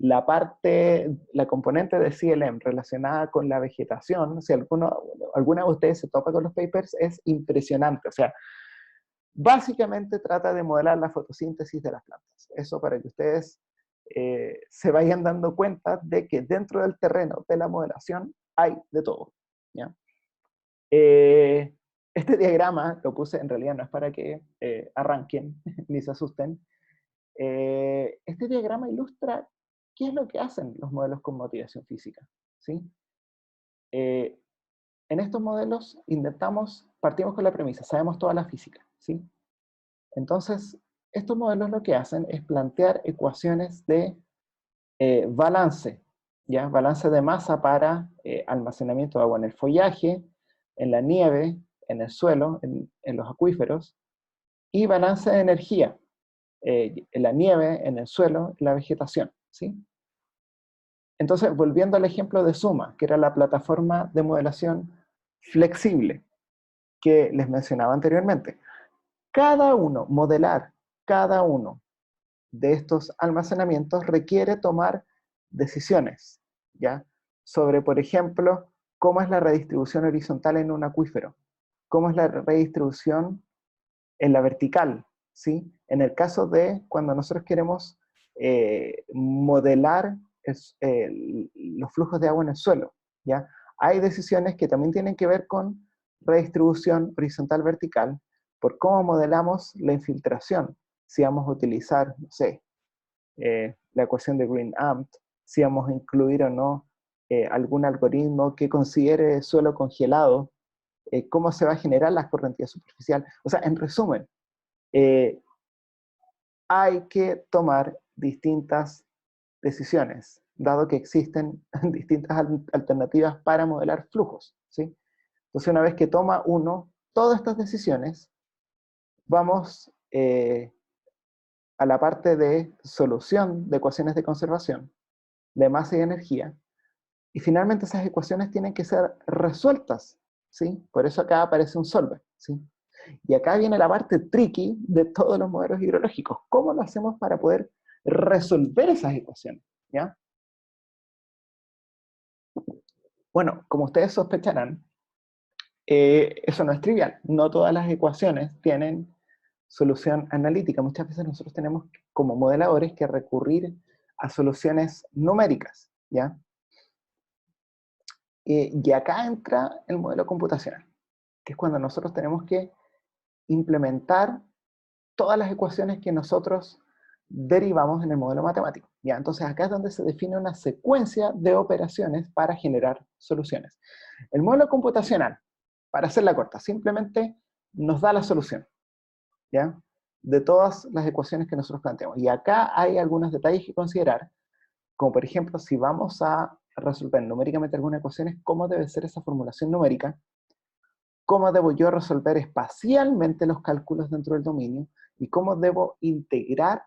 S1: La componente de CLM relacionada con la vegetación, si alguna de ustedes se topa con los papers, es impresionante. O sea, básicamente trata de modelar la fotosíntesis de las plantas. Eso para que ustedes se vayan dando cuenta de que dentro del terreno de la modelación hay de todo, ¿ya? Este diagrama lo puse, en realidad no es para que arranquen ni se asusten. Este diagrama ilustra qué es lo que hacen los modelos con motivación física, ¿sí? En estos modelos partimos con la premisa, sabemos toda la física, ¿sí? Entonces, estos modelos lo que hacen es plantear ecuaciones de balance, ¿ya? Balance de masa para almacenamiento de agua en el follaje, en la nieve, en el suelo, en los acuíferos, y balance de energía, en la nieve, en el suelo, en la vegetación, ¿sí? Entonces, volviendo al ejemplo de Suma, que era la plataforma de modelación flexible que les mencionaba anteriormente, modelar cada uno de estos almacenamientos requiere tomar decisiones, ¿ya? Sobre, por ejemplo, cómo es la redistribución horizontal en un acuífero, cómo es la redistribución en la vertical, ¿sí? En el caso de cuando nosotros queremos modelar los flujos de agua en el suelo, ¿ya? Hay decisiones que también tienen que ver con redistribución horizontal-vertical, por cómo modelamos la infiltración, si vamos a utilizar, no sé, la ecuación de Green-Ampt, si vamos a incluir o no algún algoritmo que considere suelo congelado, cómo se va a generar la correntía superficial. O sea, en resumen, hay que tomar distintas decisiones, dado que existen distintas alternativas para modelar flujos, ¿sí? Entonces, una vez que toma uno todas estas decisiones, vamos a la parte de solución de ecuaciones de conservación, de masa y energía, y finalmente esas ecuaciones tienen que ser resueltas, ¿sí? Por eso acá aparece un solver, ¿sí? Y acá viene la parte tricky de todos los modelos hidrológicos. ¿Cómo lo hacemos para poder resolver esas ecuaciones? ¿Ya? Bueno, como ustedes sospecharán, eso no es trivial. No todas las ecuaciones tienen solución analítica. Muchas veces nosotros tenemos como modeladores que recurrir a soluciones numéricas, ¿ya? Y acá entra el modelo computacional, que es cuando nosotros tenemos que implementar todas las ecuaciones que nosotros derivamos en el modelo matemático. ¿Ya? Entonces acá es donde se define una secuencia de operaciones para generar soluciones. El modelo computacional, para hacerla corta, simplemente nos da la solución, ¿ya? De todas las ecuaciones que nosotros planteamos. Y acá hay algunos detalles que considerar, como por ejemplo, si vamos a resolver numéricamente algunas ecuaciones, cómo debe ser esa formulación numérica, cómo debo yo resolver espacialmente los cálculos dentro del dominio, y cómo debo integrar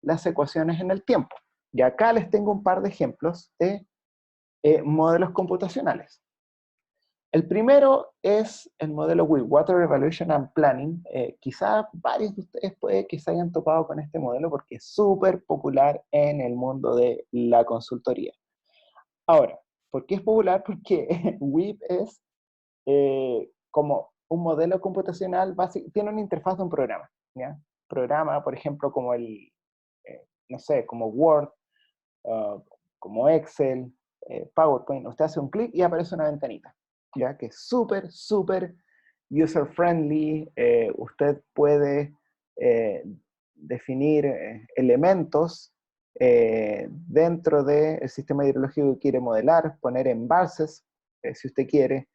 S1: las ecuaciones en el tiempo. Y acá les tengo un par de ejemplos de modelos computacionales. El primero es el modelo WEAP, Water Evaluation and Planning. Quizás varios de ustedes puede que se hayan topado con este modelo porque es súper popular en el mundo de la consultoría. Ahora, ¿por qué es popular? Porque WEAP es como un modelo computacional básico, tiene una interfaz de un programa, ¿ya? Programa, por ejemplo, como no sé, como Word, como Excel, PowerPoint. Usted hace un clic y aparece una ventanita, ¿ya? Que es súper, súper user-friendly. Usted puede definir elementos dentro del sistema hidrológico que quiere modelar, poner embalses, si usted quiere,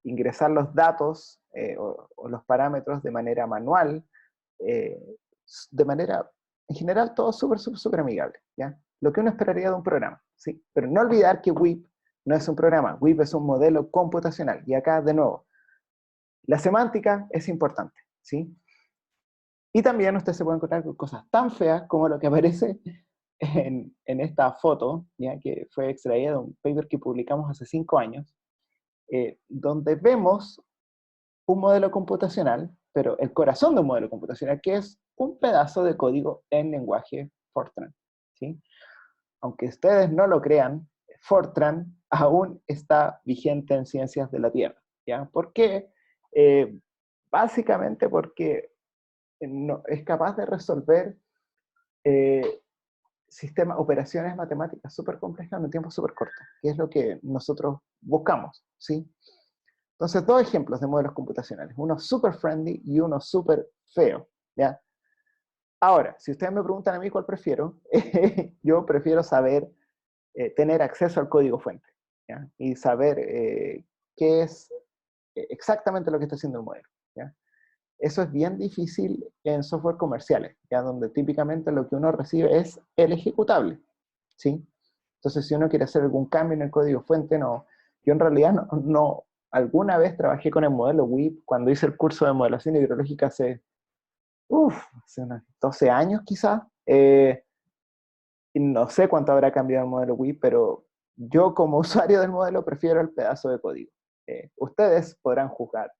S1: ingresar los datos o los parámetros de manera manual, eh, de manera, en general, todo súper, súper, súper amigable, ¿ya? Lo que uno esperaría de un programa, ¿sí? Pero no olvidar que WIP no es un programa, WIP es un modelo computacional, y acá, de nuevo, la semántica es importante, ¿sí? Y también usted se puede encontrar con cosas tan feas como lo que aparece en esta foto, ¿ya? Que fue extraída de un paper que publicamos hace 5 años, donde vemos un modelo computacional, pero el corazón de un modelo computacional, que es un pedazo de código en lenguaje Fortran, ¿sí? Aunque ustedes no lo crean, Fortran aún está vigente en ciencias de la Tierra, ¿ya? ¿Por qué? Básicamente porque no, es capaz de resolver eh, operaciones matemáticas súper complejas en un tiempo súper corto, que es lo que nosotros buscamos, ¿sí? Entonces, dos ejemplos de modelos computacionales, uno super friendly y uno super feo, ¿ya? Ahora, si ustedes me preguntan a mí cuál prefiero, yo prefiero saber, tener acceso al código fuente, ¿ya? Y saber qué es exactamente lo que está haciendo el modelo, ¿ya? Eso es bien difícil en software comerciales, ¿ya? Donde típicamente lo que uno recibe es el ejecutable, ¿sí? Entonces, si uno quiere hacer algún cambio en el código fuente, no. Yo en realidad alguna vez trabajé con el modelo WIP cuando hice el curso de modelación hidrológica hace unos 12 años quizás. Y no sé cuánto habrá cambiado el modelo WIP, pero yo como usuario del modelo prefiero el pedazo de código. Ustedes podrán juzgar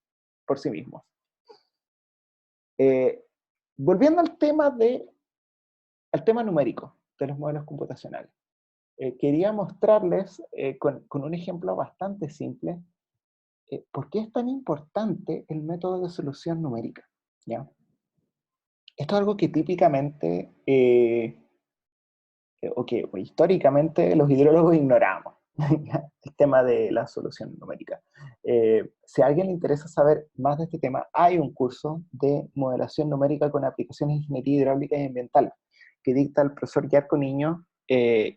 S1: por sí mismos. Eh, Volviendo al tema numérico de los modelos computacionales. Quería mostrarles con un ejemplo bastante simple por qué es tan importante el método de solución numérica, ¿ya? Esto es algo que típicamente, o históricamente, los hidrólogos ignoramos, ¿ya? El tema de la solución numérica. Si a alguien le interesa saber más de este tema, hay un curso de modelación numérica con aplicaciones de ingeniería hidráulica y ambiental que dicta el profesor Yarko Niño.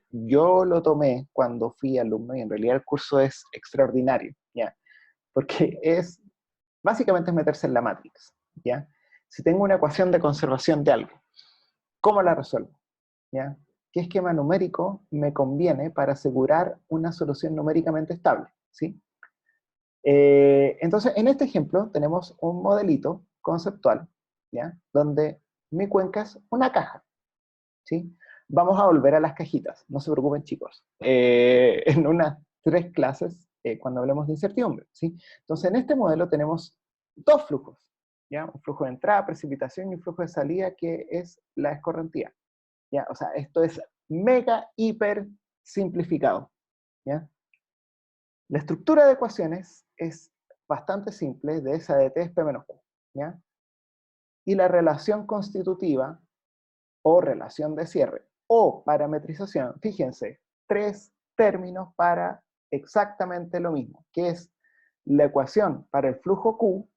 S1: Yo lo tomé cuando fui alumno y en realidad el curso es extraordinario, ¿ya? Porque básicamente es meterse en la Matrix, ¿ya? Si tengo una ecuación de conservación de algo, ¿cómo la resuelvo? ¿Ya? ¿Qué esquema numérico me conviene para asegurar una solución numéricamente estable? ¿Sí? Entonces, en este ejemplo tenemos un modelito conceptual, ¿ya? Donde mi cuenca es una caja, ¿sí? Vamos a volver a las cajitas, no se preocupen chicos. En unas 3 clases, cuando hablemos de incertidumbre, ¿sí? Entonces, en este modelo tenemos 2 flujos, ¿ya? Un flujo de entrada, precipitación y un flujo de salida que es la escorrentía, ¿ya? O sea, esto es mega, hiper simplificado, ¿ya? La estructura de ecuaciones es bastante simple, de esa de T es P menos Q, ¿ya? Y la relación constitutiva o relación de cierre o parametrización, fíjense, 3 términos para exactamente lo mismo, que es la ecuación para el flujo Q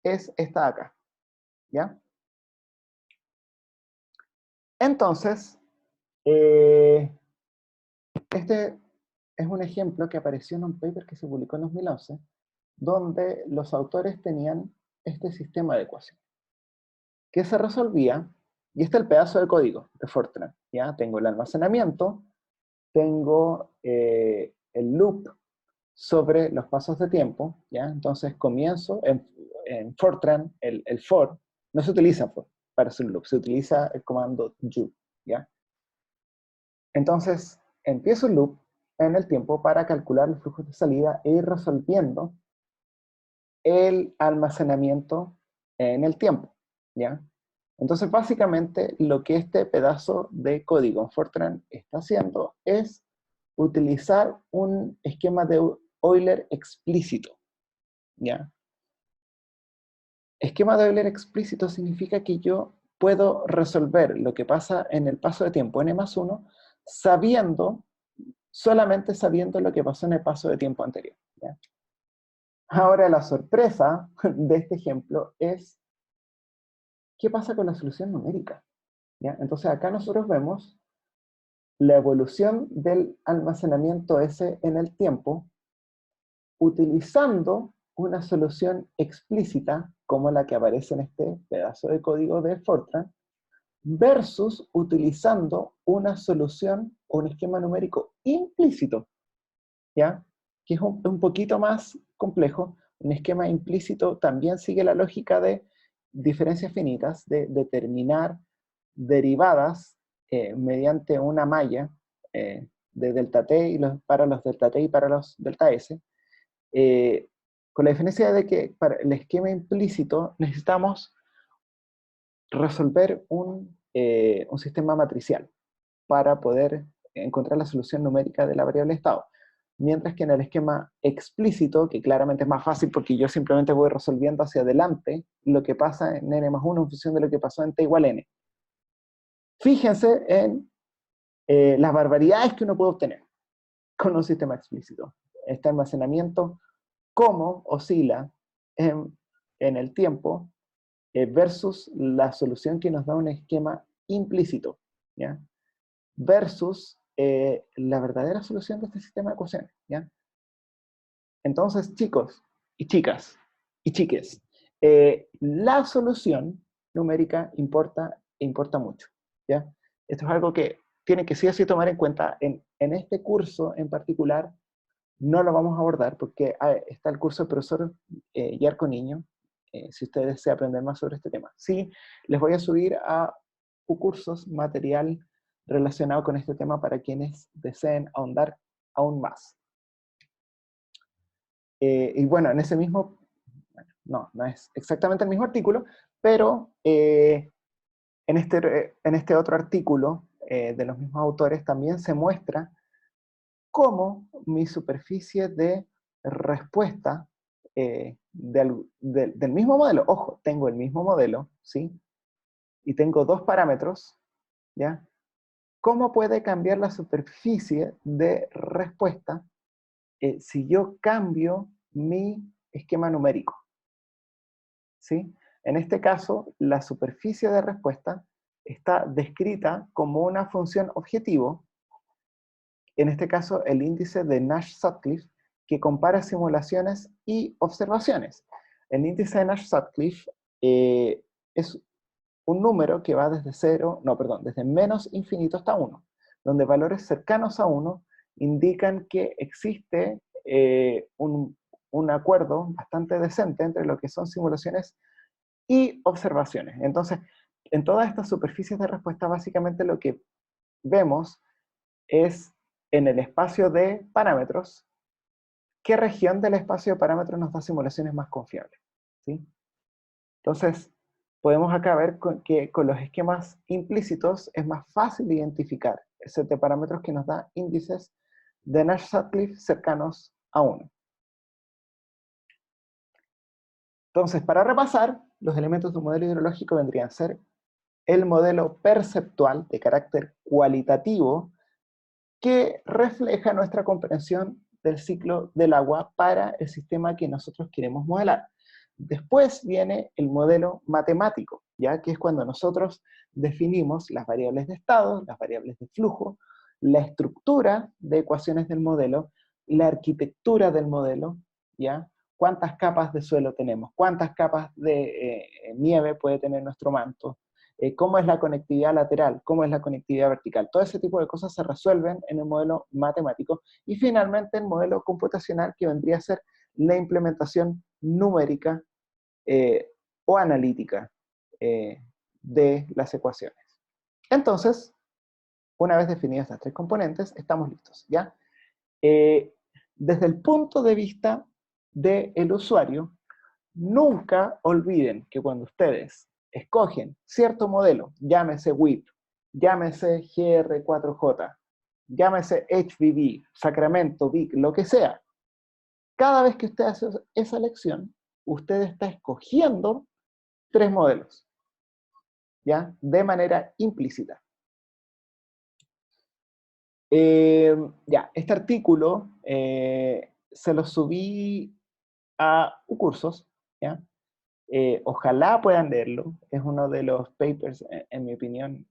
S1: es esta de acá, ¿ya? Entonces, este es un ejemplo que apareció en un paper que se publicó en 2011, donde los autores tenían este sistema de ecuaciones, que se resolvía, y este es el pedazo de código de Fortran, ¿ya? Tengo el almacenamiento, tengo el loop sobre los pasos de tiempo, ¿ya? Entonces comienzo en Fortran, el for, no se utiliza for para hacer un loop, se utiliza el comando do, ¿ya? Entonces empiezo el loop en el tiempo para calcular los flujos de salida e ir resolviendo el almacenamiento en el tiempo, ¿ya? Entonces, básicamente, lo que este pedazo de código en Fortran está haciendo es utilizar un esquema de Euler explícito, ¿ya? Esquema de Euler explícito significa que yo puedo resolver lo que pasa en el paso de tiempo n+1 sabiendo, solamente sabiendo lo que pasó en el paso de tiempo anterior, ¿ya? Ahora, la sorpresa de este ejemplo es ¿qué pasa con la solución numérica? ¿Ya? Entonces acá nosotros vemos la evolución del almacenamiento S en el tiempo utilizando una solución explícita como la que aparece en este pedazo de código de Fortran versus utilizando una solución o un esquema numérico implícito, ¿ya? Que es un poquito más complejo. Un esquema implícito también sigue la lógica de diferencias finitas, de determinar derivadas mediante una malla de delta t para los delta t y para los delta s, eh, con la diferencia de que para el esquema implícito necesitamos resolver un sistema matricial para poder encontrar la solución numérica de la variable estado. Mientras que en el esquema explícito, que claramente es más fácil porque yo simplemente voy resolviendo hacia adelante lo que pasa en n+1 en función de lo que pasó en t igual n. Fíjense en las barbaridades que uno puede obtener con un sistema explícito. Este almacenamiento, cómo oscila en el tiempo versus la solución que nos da un esquema implícito, ¿ya? Versus la verdadera solución de este sistema de ecuaciones, ¿ya? Entonces, chicos y chicas y chiques, la solución numérica importa mucho, ¿ya? Esto es algo que tiene que sí o sí tomar en cuenta. En este curso en particular no lo vamos a abordar porque está el curso del profesor Yarko Niño, si ustedes desean aprender más sobre este tema. Sí, les voy a subir a cursos material relacionado con este tema para quienes deseen ahondar aún más. Y bueno, en ese mismo, bueno, no es exactamente el mismo artículo, pero en este otro artículo de los mismos autores también se muestra cómo mi superficie de respuesta del mismo modelo, ojo, tengo el mismo modelo, ¿sí? Y tengo dos parámetros, ¿ya? ¿Cómo puede cambiar la superficie de respuesta si yo cambio mi esquema numérico? ¿Sí? En este caso, la superficie de respuesta está descrita como una función objetivo, en este caso el índice de Nash-Sutcliffe, que compara simulaciones y observaciones. El índice de Nash-Sutcliffe es un número que va desde menos infinito hasta 1, donde valores cercanos a 1 indican que existe un acuerdo bastante decente entre lo que son simulaciones y observaciones. Entonces, en todas estas superficies de respuesta, básicamente lo que vemos es en el espacio de parámetros, qué región del espacio de parámetros nos da simulaciones más confiables, ¿sí? Entonces, podemos acá ver que con los esquemas implícitos es más fácil identificar el set de parámetros que nos da índices de Nash-Sutcliffe cercanos a 1. Entonces, para repasar, los elementos de un modelo hidrológico vendrían a ser el modelo perceptual de carácter cualitativo que refleja nuestra comprensión del ciclo del agua para el sistema que nosotros queremos modelar. Después viene el modelo matemático, ¿ya? Que es cuando nosotros definimos las variables de estado, las variables de flujo, la estructura de ecuaciones del modelo, la arquitectura del modelo, ¿ya? Cuántas capas de suelo tenemos, cuántas capas de nieve puede tener nuestro manto, cómo es la conectividad lateral, cómo es la conectividad vertical. Todo ese tipo de cosas se resuelven en el modelo matemático. Y finalmente el modelo computacional, que vendría a ser la implementación numérica o analítica de las ecuaciones. Entonces, una vez definidas estas tres componentes, estamos listos, ¿ya? Desde el punto de vista del usuario, nunca olviden que cuando ustedes escogen cierto modelo, llámese WIP, llámese GR4J, llámese HVB, Sacramento, VIC, lo que sea, cada vez que usted hace esa elección, usted está escogiendo tres modelos, ¿ya? De manera implícita. Ya, este artículo se lo subí a Ucursos, ¿ya? Ojalá puedan leerlo, es uno de los papers, en mi opinión,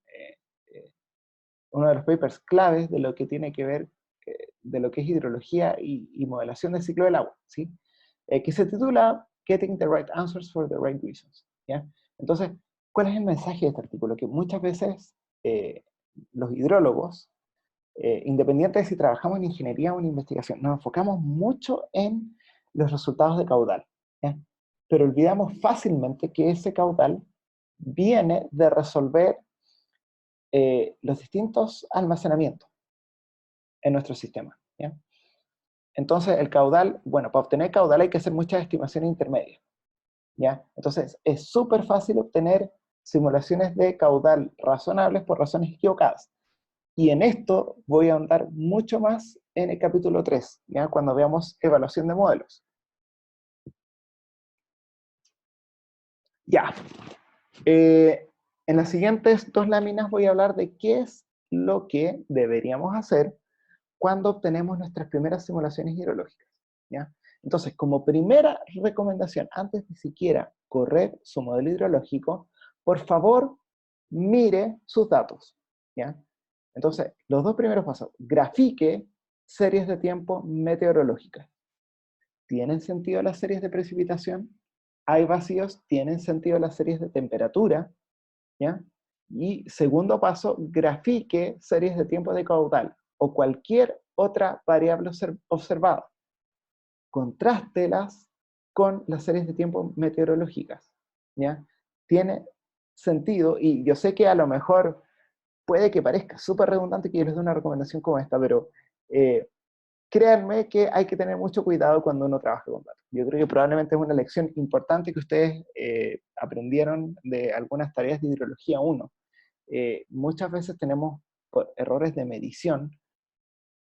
S1: uno de los papers claves de lo que tiene que ver, de lo que es hidrología y modelación del ciclo del agua, ¿sí? Que se titula Getting the Right Answers for the Right Reasons, ¿ya? Entonces, ¿cuál es el mensaje de este artículo? Que muchas veces los hidrólogos, independiente de si trabajamos en ingeniería o en investigación, nos enfocamos mucho en los resultados de caudal, ¿ya? Pero olvidamos fácilmente que ese caudal viene de resolver los distintos almacenamientos en nuestro sistema, ¿ya? Entonces, el caudal, bueno, para obtener caudal hay que hacer muchas estimaciones intermedias, ¿ya? Entonces, es súper fácil obtener simulaciones de caudal razonables por razones equivocadas. Y en esto voy a ahondar mucho más en el capítulo 3, ¿ya? Cuando veamos evaluación de modelos. Ya. En las siguientes dos láminas voy a hablar de qué es lo que deberíamos hacer cuando obtenemos nuestras primeras simulaciones hidrológicas, ¿ya? Entonces, como primera recomendación, antes de siquiera correr su modelo hidrológico, por favor, mire sus datos, ¿ya? Entonces, los dos primeros pasos, grafique series de tiempo meteorológicas. ¿Tienen sentido las series de precipitación? ¿Hay vacíos? ¿Tienen sentido las series de temperatura? ¿Ya? Y segundo paso, grafique series de tiempo de caudal o cualquier otra variable observada. Contrástelas con las series de tiempo meteorológicas, ¿ya? Tiene sentido, y yo sé que a lo mejor puede que parezca súper redundante que yo les dé una recomendación como esta, pero créanme que hay que tener mucho cuidado cuando uno trabaja con datos. Yo creo que probablemente es una lección importante que ustedes aprendieron de algunas tareas de hidrología 1. Muchas veces tenemos errores de medición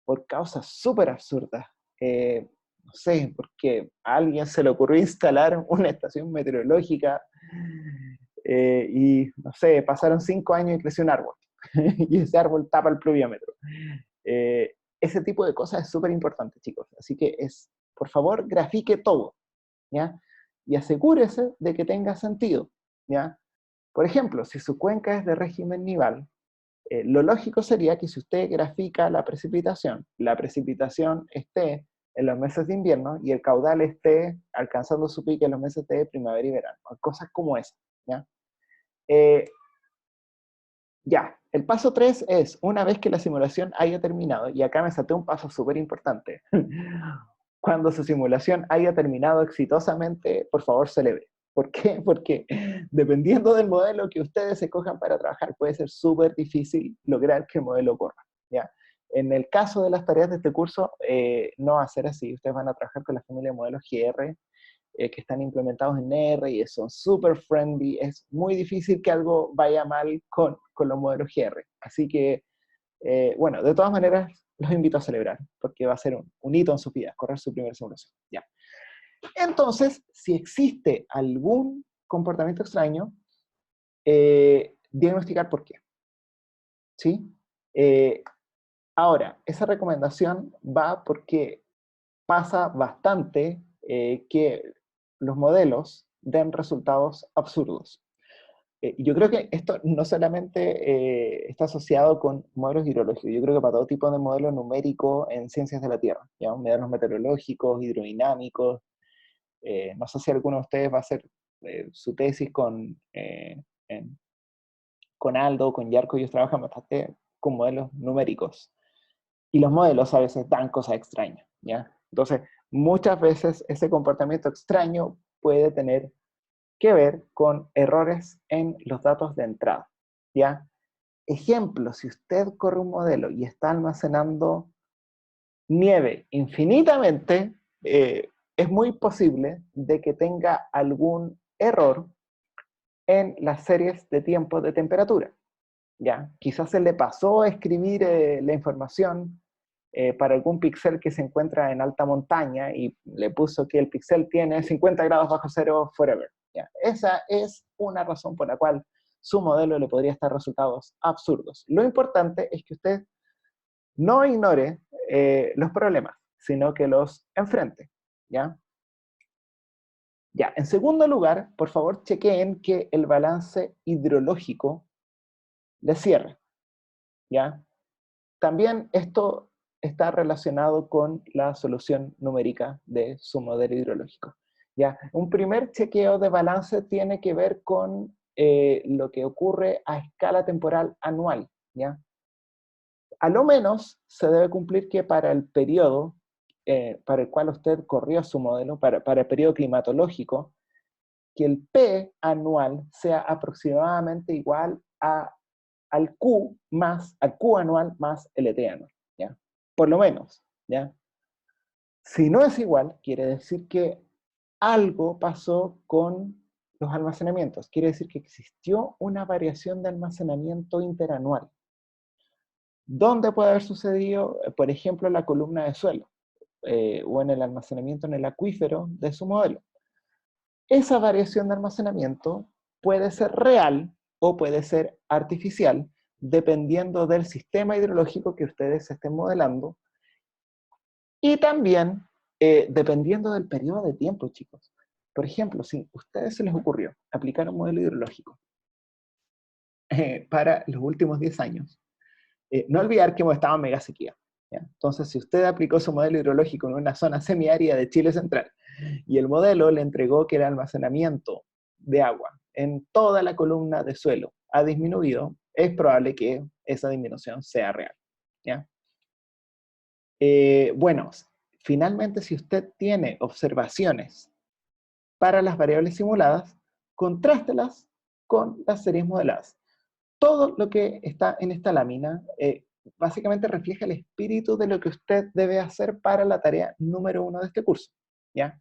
S1: por causas súper absurdas. No sé, porque a alguien se le ocurrió instalar una estación meteorológica y, no sé, pasaron 5 años y creció un árbol. Y ese árbol tapa el pluviómetro. Ese tipo de cosas es súper importante, chicos. Así que por favor, grafique todo, ¿ya? Y asegúrese de que tenga sentido, ¿ya? Por ejemplo, si su cuenca es de régimen nival, lo lógico sería que si usted grafica la precipitación esté en los meses de invierno y el caudal esté alcanzando su pico en los meses de primavera y verano. Cosas como esas, ¿ya? Ya, el paso 3 es, una vez que la simulación haya terminado, y acá me salté un paso súper importante, cuando su simulación haya terminado exitosamente, por favor celebre. ¿Por qué? Porque dependiendo del modelo que ustedes escojan para trabajar, puede ser súper difícil lograr que el modelo corra, ¿ya? En el caso de las tareas de este curso, no va a ser así. Ustedes van a trabajar con la familia de modelos GR, que están implementados en R y son súper friendly. Es muy difícil que algo vaya mal con los modelos GR. Así que, bueno, de todas maneras, los invito a celebrar, porque va a ser un hito en sus vidas, correr su primera simulación. Ya. Entonces, si existe algún comportamiento extraño, diagnosticar por qué. ¿Sí? Ahora, esa recomendación va porque pasa bastante que los modelos den resultados absurdos. Yo creo que esto no solamente está asociado con modelos hidrológicos, yo creo que para todo tipo de modelo numérico en ciencias de la Tierra, ¿ya? Modelos meteorológicos, hidrodinámicos. No sé si alguno de ustedes va a hacer su tesis con Aldo, con Yarko. Ellos trabajan bastante con modelos numéricos. Y los modelos a veces dan cosas extrañas, ¿ya? Entonces, muchas veces ese comportamiento extraño puede tener que ver con errores en los datos de entrada, ¿ya? Ejemplo, si usted corre un modelo y está almacenando nieve infinitamente, es muy posible de que tenga algún error en las series de tiempo de temperatura, ¿ya? Quizás se le pasó a escribir la información para algún píxel que se encuentra en alta montaña y le puso que el píxel tiene 50 grados bajo cero forever, ¿ya? Esa es una razón por la cual su modelo le podría estar resultados absurdos. Lo importante es que usted no ignore los problemas, sino que los enfrente, ¿ya? Ya, en segundo lugar, por favor, chequeen que el balance hidrológico le cierre, ¿ya? También esto está relacionado con la solución numérica de su modelo hidrológico, ¿ya? Un primer chequeo de balance tiene que ver con lo que ocurre a escala temporal anual, ¿ya? A lo menos se debe cumplir que para el periodo para el cual usted corrió su modelo, para el periodo climatológico, que el P anual sea aproximadamente igual al Q anual más el ET anual, ¿ya? Por lo menos, ¿ya? Si no es igual, quiere decir que algo pasó con los almacenamientos. Quiere decir que existió una variación de almacenamiento interanual. ¿Dónde puede haber sucedido? Por ejemplo, en la columna de suelo o en el almacenamiento en el acuífero de su modelo. Esa variación de almacenamiento puede ser real o puede ser artificial, dependiendo del sistema hidrológico que ustedes estén modelando y también dependiendo del periodo de tiempo, chicos. Por ejemplo, si a ustedes se les ocurrió aplicar un modelo hidrológico para los últimos 10 años, no olvidar que hemos estado en mega sequía, ¿ya? Entonces, si usted aplicó su modelo hidrológico en una zona semiárida de Chile Central y el modelo le entregó que el almacenamiento de agua en toda la columna de suelo ha disminuido, es probable que esa disminución sea real, ¿ya? Bueno, finalmente, si usted tiene observaciones para las variables simuladas, contrástelas con las series modeladas. Todo lo que está en esta lámina básicamente refleja el espíritu de lo que usted debe hacer para la tarea número 1 de este curso, ¿ya?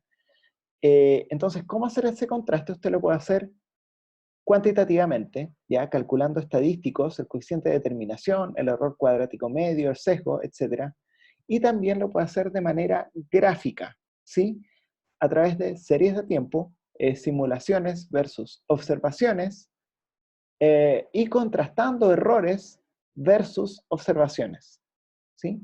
S1: Entonces, ¿cómo hacer ese contraste? Usted lo puede hacer cuantitativamente, ¿ya? Calculando estadísticos, el coeficiente de determinación, el error cuadrático medio, el sesgo, etc. Y también lo puede hacer de manera gráfica, ¿sí? A través de series de tiempo, simulaciones versus observaciones, y contrastando errores versus observaciones, ¿sí?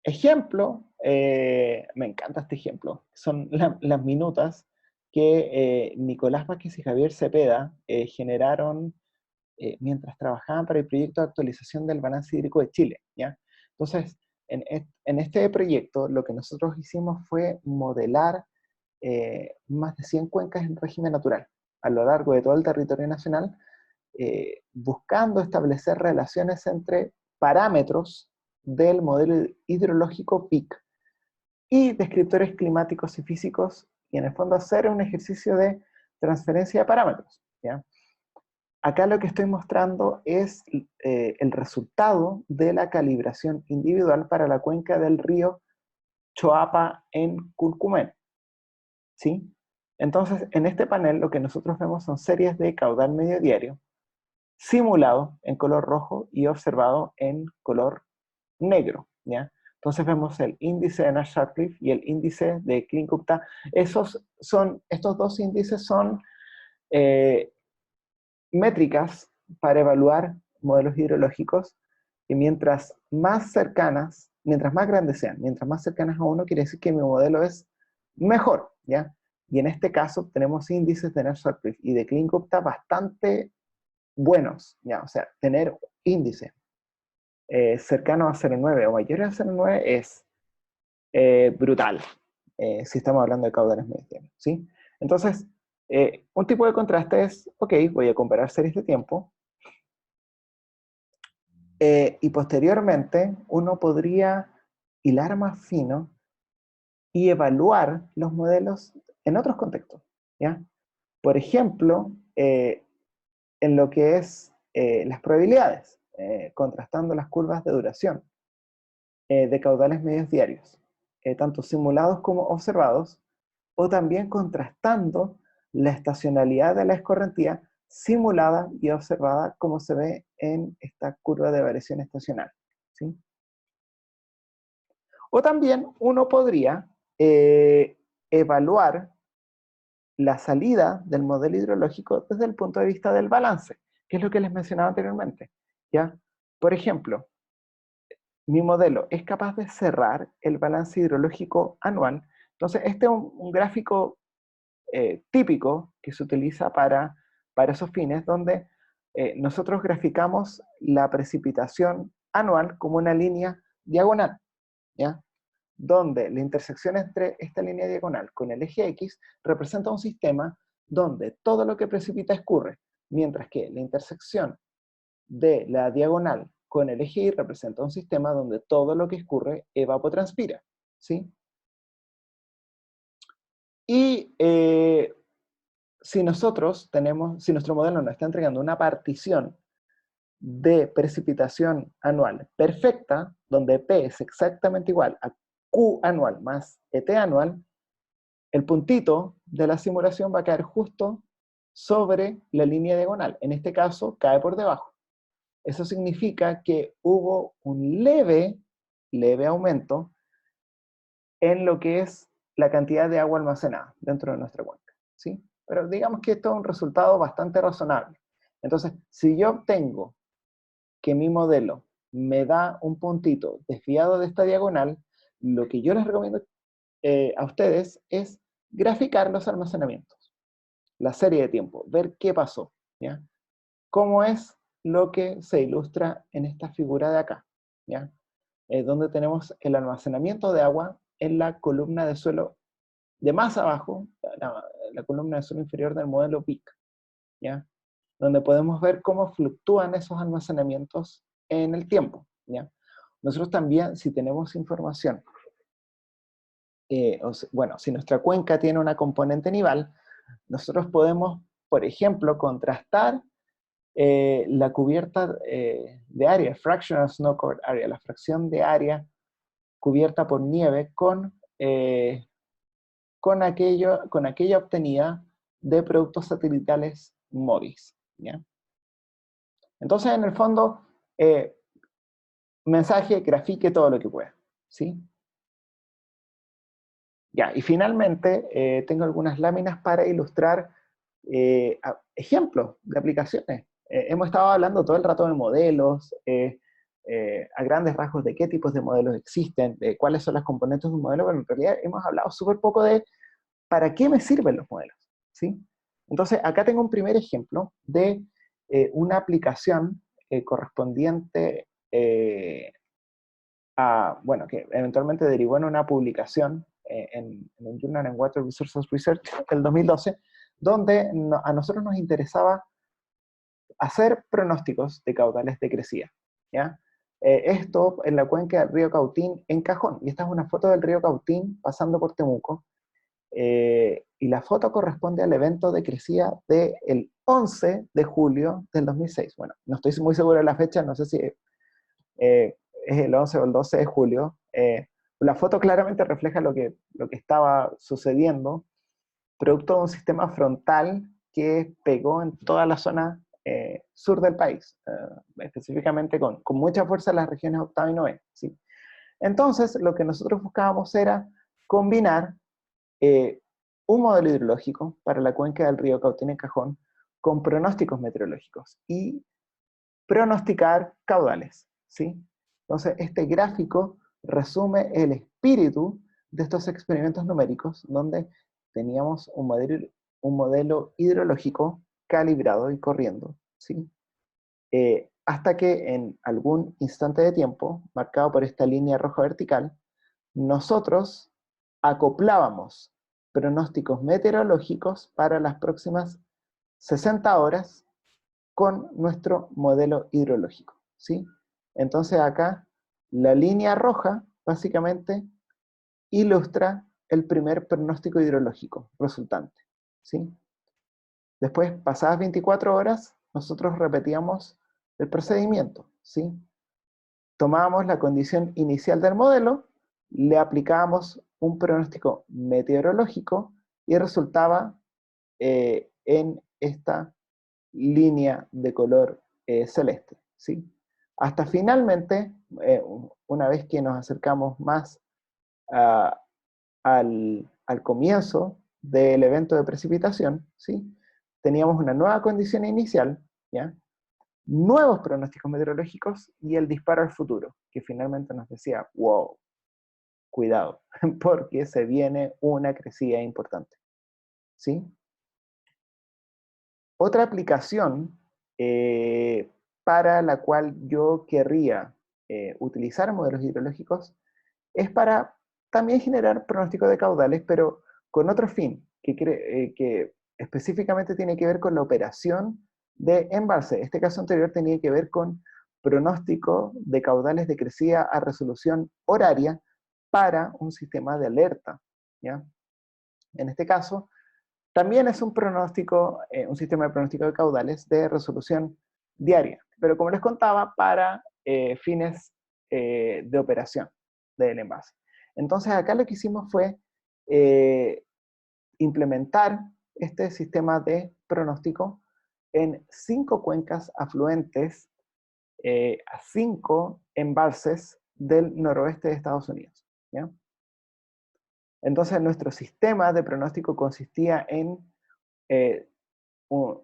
S1: Ejemplo, me encanta este ejemplo, son las minutas que Nicolás Vázquez y Javier Cepeda generaron mientras trabajaban para el proyecto de actualización del balance hídrico de Chile, ¿ya? Entonces, en este proyecto lo que nosotros hicimos fue modelar más de 100 cuencas en régimen natural a lo largo de todo el territorio nacional, buscando establecer relaciones entre parámetros del modelo hidrológico PIC y descriptores climáticos y físicos, y en el fondo hacer un ejercicio de transferencia de parámetros, ¿ya? Acá lo que estoy mostrando es el resultado de la calibración individual para la cuenca del río Choapa en Culcumén, ¿sí? Entonces, en este panel lo que nosotros vemos son series de caudal medio diario, simulado en color rojo y observado en color negro, ¿ya? Entonces vemos el índice de Nash-Sutcliffe y el índice de Klein-Gupta. Estos dos índices son métricas para evaluar modelos hidrológicos que mientras más cercanas, mientras más grandes sean, mientras más cercanas a uno, quiere decir que mi modelo es mejor, ¿ya? Y en este caso tenemos índices de Nash-Sutcliffe y de Klein-Gupta bastante buenos, ¿ya? O sea, tener índices cercanos a 0,9 o mayores a 0,9 es brutal, si estamos hablando de caudales medios, ¿sí? Entonces, un tipo de contraste es, ok, voy a comparar series de tiempo, y posteriormente uno podría hilar más fino y evaluar los modelos en otros contextos, ¿ya? Por ejemplo, en lo que es las probabilidades, contrastando las curvas de duración de caudales medios diarios, tanto simulados como observados, o también contrastando la estacionalidad de la escorrentía simulada y observada como se ve en esta curva de variación estacional, ¿sí? O también uno podría evaluar la salida del modelo hidrológico desde el punto de vista del balance, que es lo que les mencionaba anteriormente, ¿ya? Por ejemplo, mi modelo es capaz de cerrar el balance hidrológico anual. Entonces, este es un gráfico típico que se utiliza para esos fines, donde nosotros graficamos la precipitación anual como una línea diagonal, ¿ya? Donde la intersección entre esta línea diagonal con el eje X representa un sistema donde todo lo que precipita escurre, mientras que la intersección de la diagonal con el eje Y representa un sistema donde todo lo que escurre evapotranspira, ¿sí? Y si nuestro modelo nos está entregando una partición de precipitación anual perfecta, donde P es exactamente igual a Q anual más ET anual, el puntito de la simulación va a caer justo sobre la línea diagonal. En este caso, cae por debajo. Eso significa que hubo un leve aumento en lo que es la cantidad de agua almacenada dentro de nuestra cuenca, ¿sí? Pero digamos que esto es un resultado bastante razonable. Entonces, si yo obtengo que mi modelo me da un puntito desviado de esta diagonal, lo que yo les recomiendo a ustedes es graficar los almacenamientos, la serie de tiempo, ver qué pasó, ¿ya? Cómo es lo que se ilustra en esta figura de acá, ¿ya? Donde tenemos el almacenamiento de agua en la columna de suelo de más abajo, la columna de suelo inferior del modelo PIC, ¿ya? Donde podemos ver cómo fluctúan esos almacenamientos en el tiempo, ¿ya? Nosotros también, si tenemos información, bueno, si nuestra cuenca tiene una componente nival, nosotros podemos, por ejemplo, contrastar la cubierta de área, fractional snow covered area, la fracción de área cubierta por nieve con aquella obtenida de productos satelitales MODIS, ¿ya? Entonces, en el fondo, mensaje, grafique todo lo que pueda, ¿sí? Ya, y finalmente, tengo algunas láminas para ilustrar ejemplos de aplicaciones. Hemos estado hablando todo el rato de modelos, a grandes rasgos de qué tipos de modelos existen, de cuáles son las componentes de un modelo, pero en realidad hemos hablado súper poco de para qué me sirven los modelos, ¿sí? Entonces, acá tengo un primer ejemplo de una aplicación correspondiente bueno, que eventualmente derivó en una publicación en un journal en Water Resources Research del 2012, donde a nosotros nos interesaba hacer pronósticos de caudales de crecida, ¿ya? Esto en la cuenca del río Cautín en Cajón, y esta es una foto del río Cautín pasando por Temuco, y la foto corresponde al evento de crecida del 11 de julio del 2006. Bueno, no estoy muy seguro de la fecha, no sé si es el 11 o el 12 de julio. La foto claramente refleja lo que estaba sucediendo, producto de un sistema frontal que pegó en toda la zona sur del país, específicamente con mucha fuerza en las regiones octava y novena, ¿sí? Entonces, lo que nosotros buscábamos era combinar un modelo hidrológico para la cuenca del río Cautín en Cajón con pronósticos meteorológicos y pronosticar caudales, ¿sí? Entonces, este gráfico resume el espíritu de estos experimentos numéricos, donde teníamos un modelo hidrológico calibrado y corriendo, ¿sí? Hasta que en algún instante de tiempo, marcado por esta línea roja vertical, nosotros acoplábamos pronósticos meteorológicos para las próximas 60 horas con nuestro modelo hidrológico, ¿sí? Entonces acá la línea roja básicamente ilustra el primer pronóstico hidrológico resultante, ¿sí? Después, pasadas 24 horas, nosotros repetíamos el procedimiento, ¿sí? Tomábamos la condición inicial del modelo, le aplicábamos un pronóstico meteorológico y resultaba en esta línea de color celeste, ¿sí? Hasta finalmente, una vez que nos acercamos más a, al comienzo del evento de precipitación, ¿sí? Teníamos una nueva condición inicial, ¿ya? Nuevos pronósticos meteorológicos y el disparo al futuro, que finalmente nos decía, wow, cuidado, porque se viene una crecida importante, ¿sí? Otra aplicación para la cual yo querría utilizar modelos hidrológicos es para también generar pronóstico de caudales, pero con otro fin, que específicamente tiene que ver con la operación de embalse. Este caso anterior tenía que ver con pronóstico de caudales de crecida a resolución horaria para un sistema de alerta, ¿ya? En este caso, también es un pronóstico, un sistema de pronóstico de caudales de resolución diaria, pero como les contaba, para fines de operación del envase. Entonces acá lo que hicimos fue implementar este sistema de pronóstico en 5 cuencas afluentes a 5 embalses del noroeste de Estados Unidos, ¿ya? Entonces nuestro sistema de pronóstico consistía en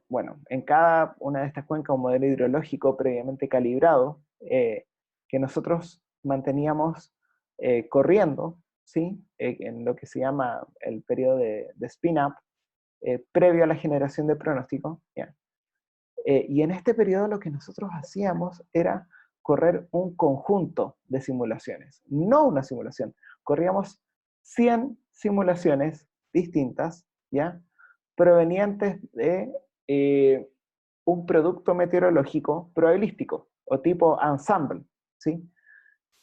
S1: bueno, en cada una de estas cuencas un modelo hidrológico previamente calibrado que nosotros manteníamos corriendo, ¿sí? En lo que se llama el periodo de spin-up, previo a la generación de pronóstico, ¿ya? Y en este periodo lo que nosotros hacíamos era correr un conjunto de simulaciones, no una simulación. Corríamos 100 simulaciones distintas, ¿ya? Provenientes de un producto meteorológico probabilístico, o tipo ensemble, ¿sí?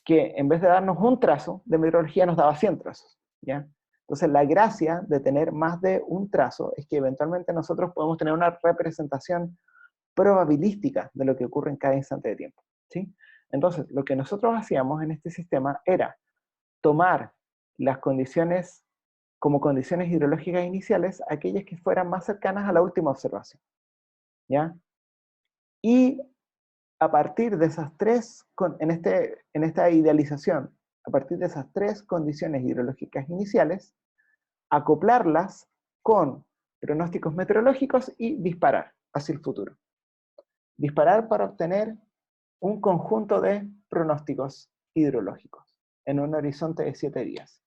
S1: Que en vez de darnos un trazo de meteorología nos daba 100 trazos, ¿ya? Entonces la gracia de tener más de un trazo es que eventualmente nosotros podemos tener una representación probabilística de lo que ocurre en cada instante de tiempo, ¿sí? Entonces, lo que nosotros hacíamos en este sistema era tomar las condiciones como condiciones hidrológicas iniciales, aquellas que fueran más cercanas a la última observación, ¿ya? Y a partir de esas tres, en esta idealización, a partir de esas 3 condiciones hidrológicas iniciales, acoplarlas con pronósticos meteorológicos y disparar hacia el futuro. Disparar para obtener un conjunto de pronósticos hidrológicos en un horizonte de 7 días,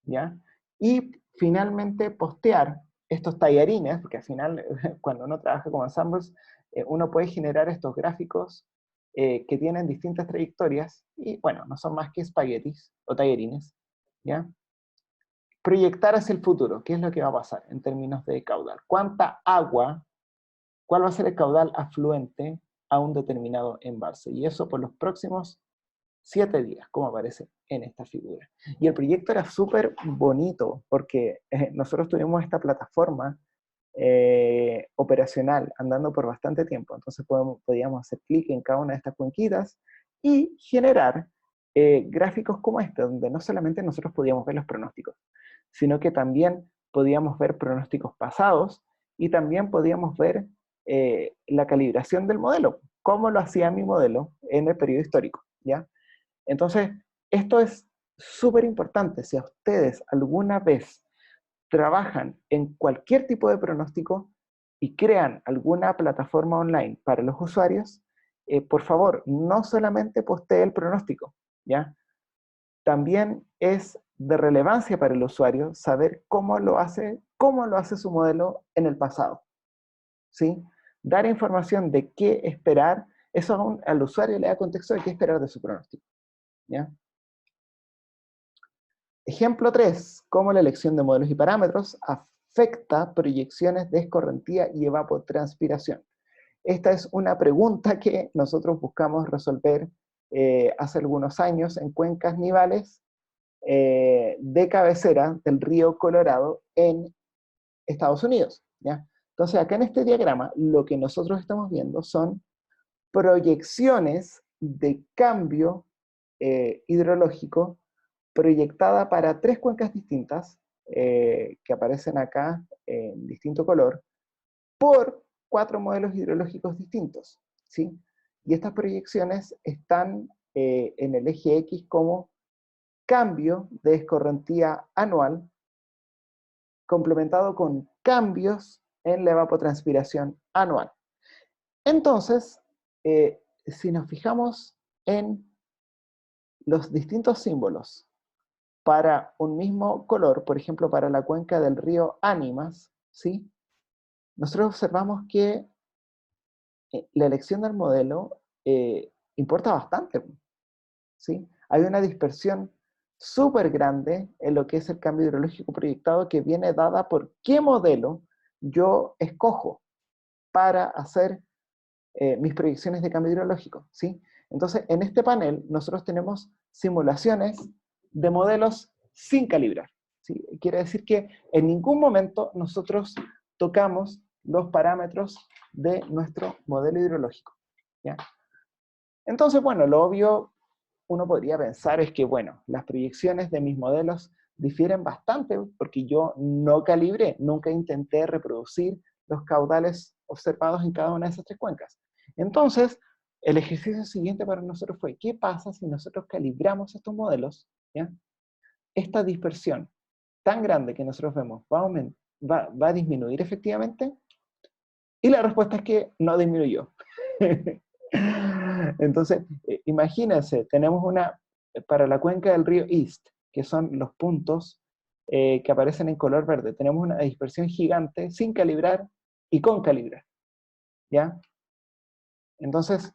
S1: ¿ya? Y finalmente postear estos tallarines, porque al final cuando uno trabaja con ensembles, uno puede generar estos gráficos que tienen distintas trayectorias y bueno, no son más que espaguetis o tallarines, ¿ya? Proyectar hacia el futuro, ¿qué es lo que va a pasar en términos de caudal? ¿Cuánta agua, cuál va a ser el caudal afluente a un determinado embalse? Y eso por los próximos 7 días, como aparece en esta figura. Y el proyecto era súper bonito, porque nosotros tuvimos esta plataforma operacional andando por bastante tiempo, entonces podíamos hacer clic en cada una de estas cuenquitas y generar gráficos como este, donde no solamente nosotros podíamos ver los pronósticos, sino que también podíamos ver pronósticos pasados y también podíamos ver la calibración del modelo, cómo lo hacía mi modelo en el periodo histórico, ¿ya? Entonces, esto es súper importante. Si a ustedes alguna vez trabajan en cualquier tipo de pronóstico y crean alguna plataforma online para los usuarios, por favor, no solamente postee el pronóstico, ¿ya? También es de relevancia para el usuario saber cómo lo hace cómo lo hace su modelo en el pasado, ¿sí? Dar información de qué esperar, eso al usuario le da contexto de qué esperar de su pronóstico, ¿ya? Ejemplo 3, cómo la elección de modelos y parámetros afecta proyecciones de escorrentía y evapotranspiración. Esta es una pregunta que nosotros buscamos resolver hace algunos años en cuencas nivales de cabecera del río Colorado en Estados Unidos, ¿ya? Entonces acá en este diagrama lo que nosotros estamos viendo son proyecciones de cambio hidrológico proyectada para 3 cuencas distintas que aparecen acá en distinto color por 4 modelos hidrológicos distintos, ¿sí? Y estas proyecciones están en el eje X como cambio de escorrentía anual complementado con cambios en la evapotranspiración anual. Entonces, si nos fijamos en los distintos símbolos para un mismo color, por ejemplo, para la cuenca del río Ánimas, ¿sí? Nosotros observamos que la elección del modelo importa bastante, ¿sí? Hay una dispersión súper grande en lo que es el cambio hidrológico proyectado que viene dada por qué modelo yo escojo para hacer mis proyecciones de cambio hidrológico, ¿sí? Entonces, en este panel nosotros tenemos simulaciones de modelos sin calibrar, ¿sí? Quiere decir que en ningún momento nosotros tocamos los parámetros de nuestro modelo hidrológico, ¿ya? Entonces, bueno, lo obvio, uno podría pensar es que, bueno, las proyecciones de mis modelos difieren bastante porque yo no calibré, nunca intenté reproducir los caudales observados en cada una de esas 3 cuencas. Entonces, el ejercicio siguiente para nosotros fue, ¿qué pasa si nosotros calibramos estos modelos? ¿Ya? Esta dispersión tan grande que nosotros vemos, ¿va a disminuir efectivamente? Y la respuesta es que no disminuyó. Entonces, imagínense, tenemos para la cuenca del río East, que son los puntos que aparecen en color verde, tenemos una dispersión gigante sin calibrar y con calibrar, ¿ya? Entonces,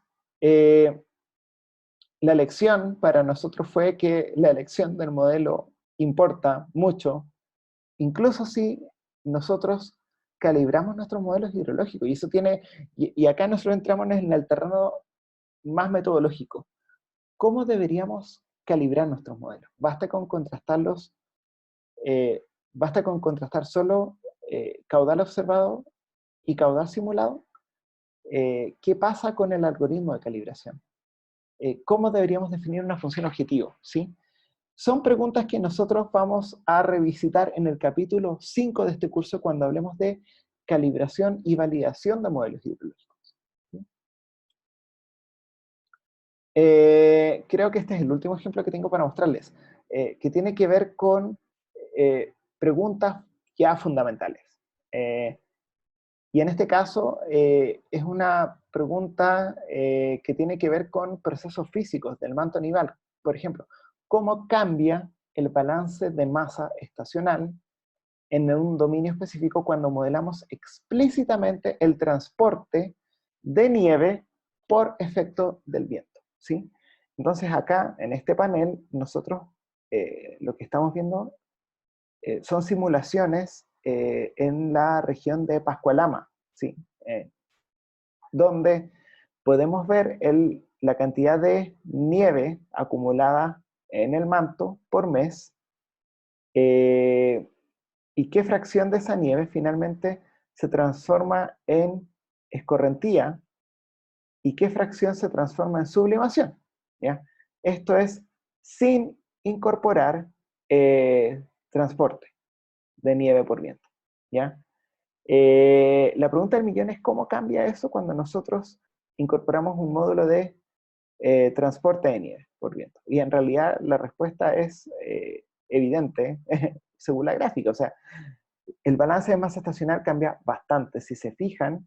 S1: la lección para nosotros fue que la elección del modelo importa mucho, incluso si nosotros calibramos nuestros modelos hidrológicos, y acá nosotros entramos en el terreno más metodológico. ¿Cómo deberíamos calibrar nuestros modelos? Basta con contrastar solo caudal observado y caudal simulado. ¿Qué pasa con el algoritmo de calibración? ¿Cómo deberíamos definir una función objetivo? ¿Sí? Son preguntas que nosotros vamos a revisitar en el capítulo 5 de este curso cuando hablemos de calibración y validación de modelos hidrológicos. ¿Sí? Creo que este es el último ejemplo que tengo para mostrarles, que tiene que ver con preguntas ya fundamentales. Y en este caso es una pregunta que tiene que ver con procesos físicos del manto nival. Por ejemplo, ¿cómo cambia el balance de masa estacional en un dominio específico cuando modelamos explícitamente el transporte de nieve por efecto del viento? ¿Sí? Entonces acá, en este panel, nosotros lo que estamos viendo son simulaciones en la región de Pascualama, ¿sí? Donde podemos ver la cantidad de nieve acumulada en el manto por mes y qué fracción de esa nieve finalmente se transforma en escorrentía y qué fracción se transforma en sublimación, ¿ya? Esto es sin incorporar transporte de nieve por viento, ¿ya? La pregunta del millón es cómo cambia eso cuando nosotros incorporamos un módulo de transporte de nieve por viento. Y en realidad la respuesta es evidente según la gráfica. O sea, el balance de masa estacional cambia bastante. Si se fijan,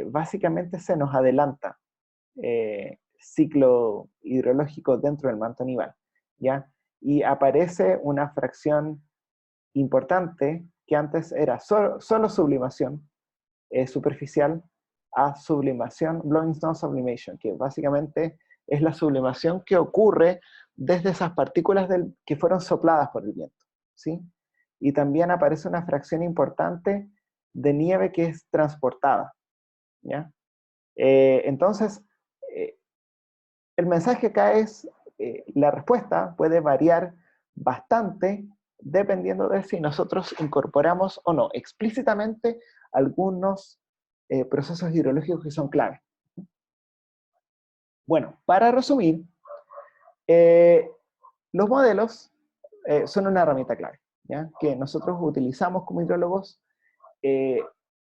S1: básicamente se nos adelanta ciclo hidrológico dentro del manto nival, ¿ya? Y aparece una fracción importante que antes era solo sublimación superficial, a sublimación, blowing stone sublimation, que básicamente es la sublimación que ocurre desde esas partículas que fueron sopladas por el viento, ¿sí? Y también aparece una fracción importante de nieve que es transportada, ¿ya? Entonces, el mensaje acá es, la respuesta puede variar bastante dependiendo de si nosotros incorporamos o no explícitamente algunos procesos hidrológicos que son clave. Bueno, para resumir, los modelos son una herramienta clave, ¿ya? Que nosotros utilizamos como hidrólogos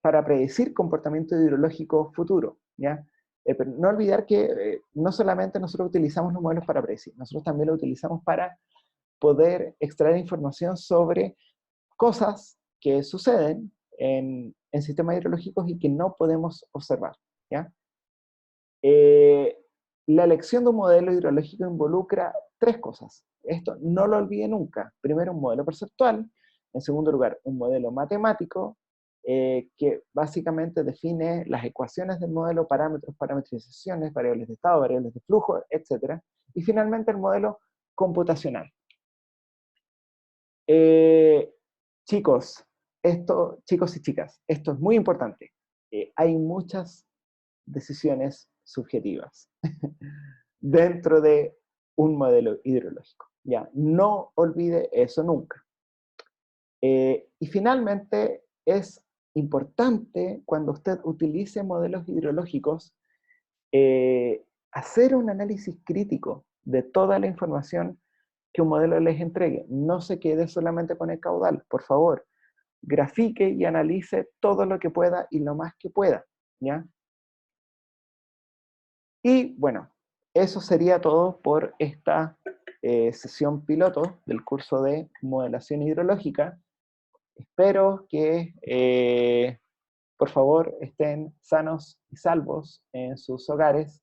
S1: para predecir comportamiento hidrológico futuro, ¿ya? Pero no olvidar que no solamente nosotros utilizamos los modelos para predecir, nosotros también lo utilizamos para poder extraer información sobre cosas que suceden en sistemas hidrológicos y que no podemos observar, ¿ya? La elección de un modelo hidrológico involucra tres cosas. Esto no lo olvide nunca. Primero, un modelo perceptual. En segundo lugar, un modelo matemático, que básicamente define las ecuaciones del modelo, parámetros, parametrizaciones, variables de estado, variables de flujo, etc. Y finalmente, el modelo computacional. Chicos, chicos y chicas, esto es muy importante. Hay muchas decisiones subjetivas dentro de un modelo hidrológico. Ya, no olvide eso nunca. Y finalmente, es importante cuando usted utilice modelos hidrológicos hacer un análisis crítico de toda la información que un modelo les entregue. No se quede solamente con el caudal, por favor. Grafique y analice todo lo que pueda y lo más que pueda, ¿ya? Y bueno, eso sería todo por esta sesión piloto del curso de modelación hidrológica. Espero que, por favor, estén sanos y salvos en sus hogares.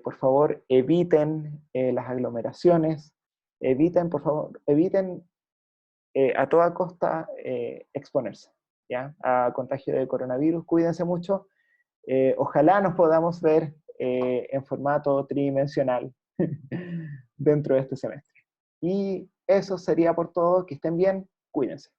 S1: Por favor, eviten las aglomeraciones. Eviten, por favor, eviten a toda costa exponerse, ¿ya? A contagio de coronavirus. Cuídense mucho. Ojalá nos podamos ver en formato tridimensional dentro de este semestre. Y eso sería por todo. Que estén bien, cuídense.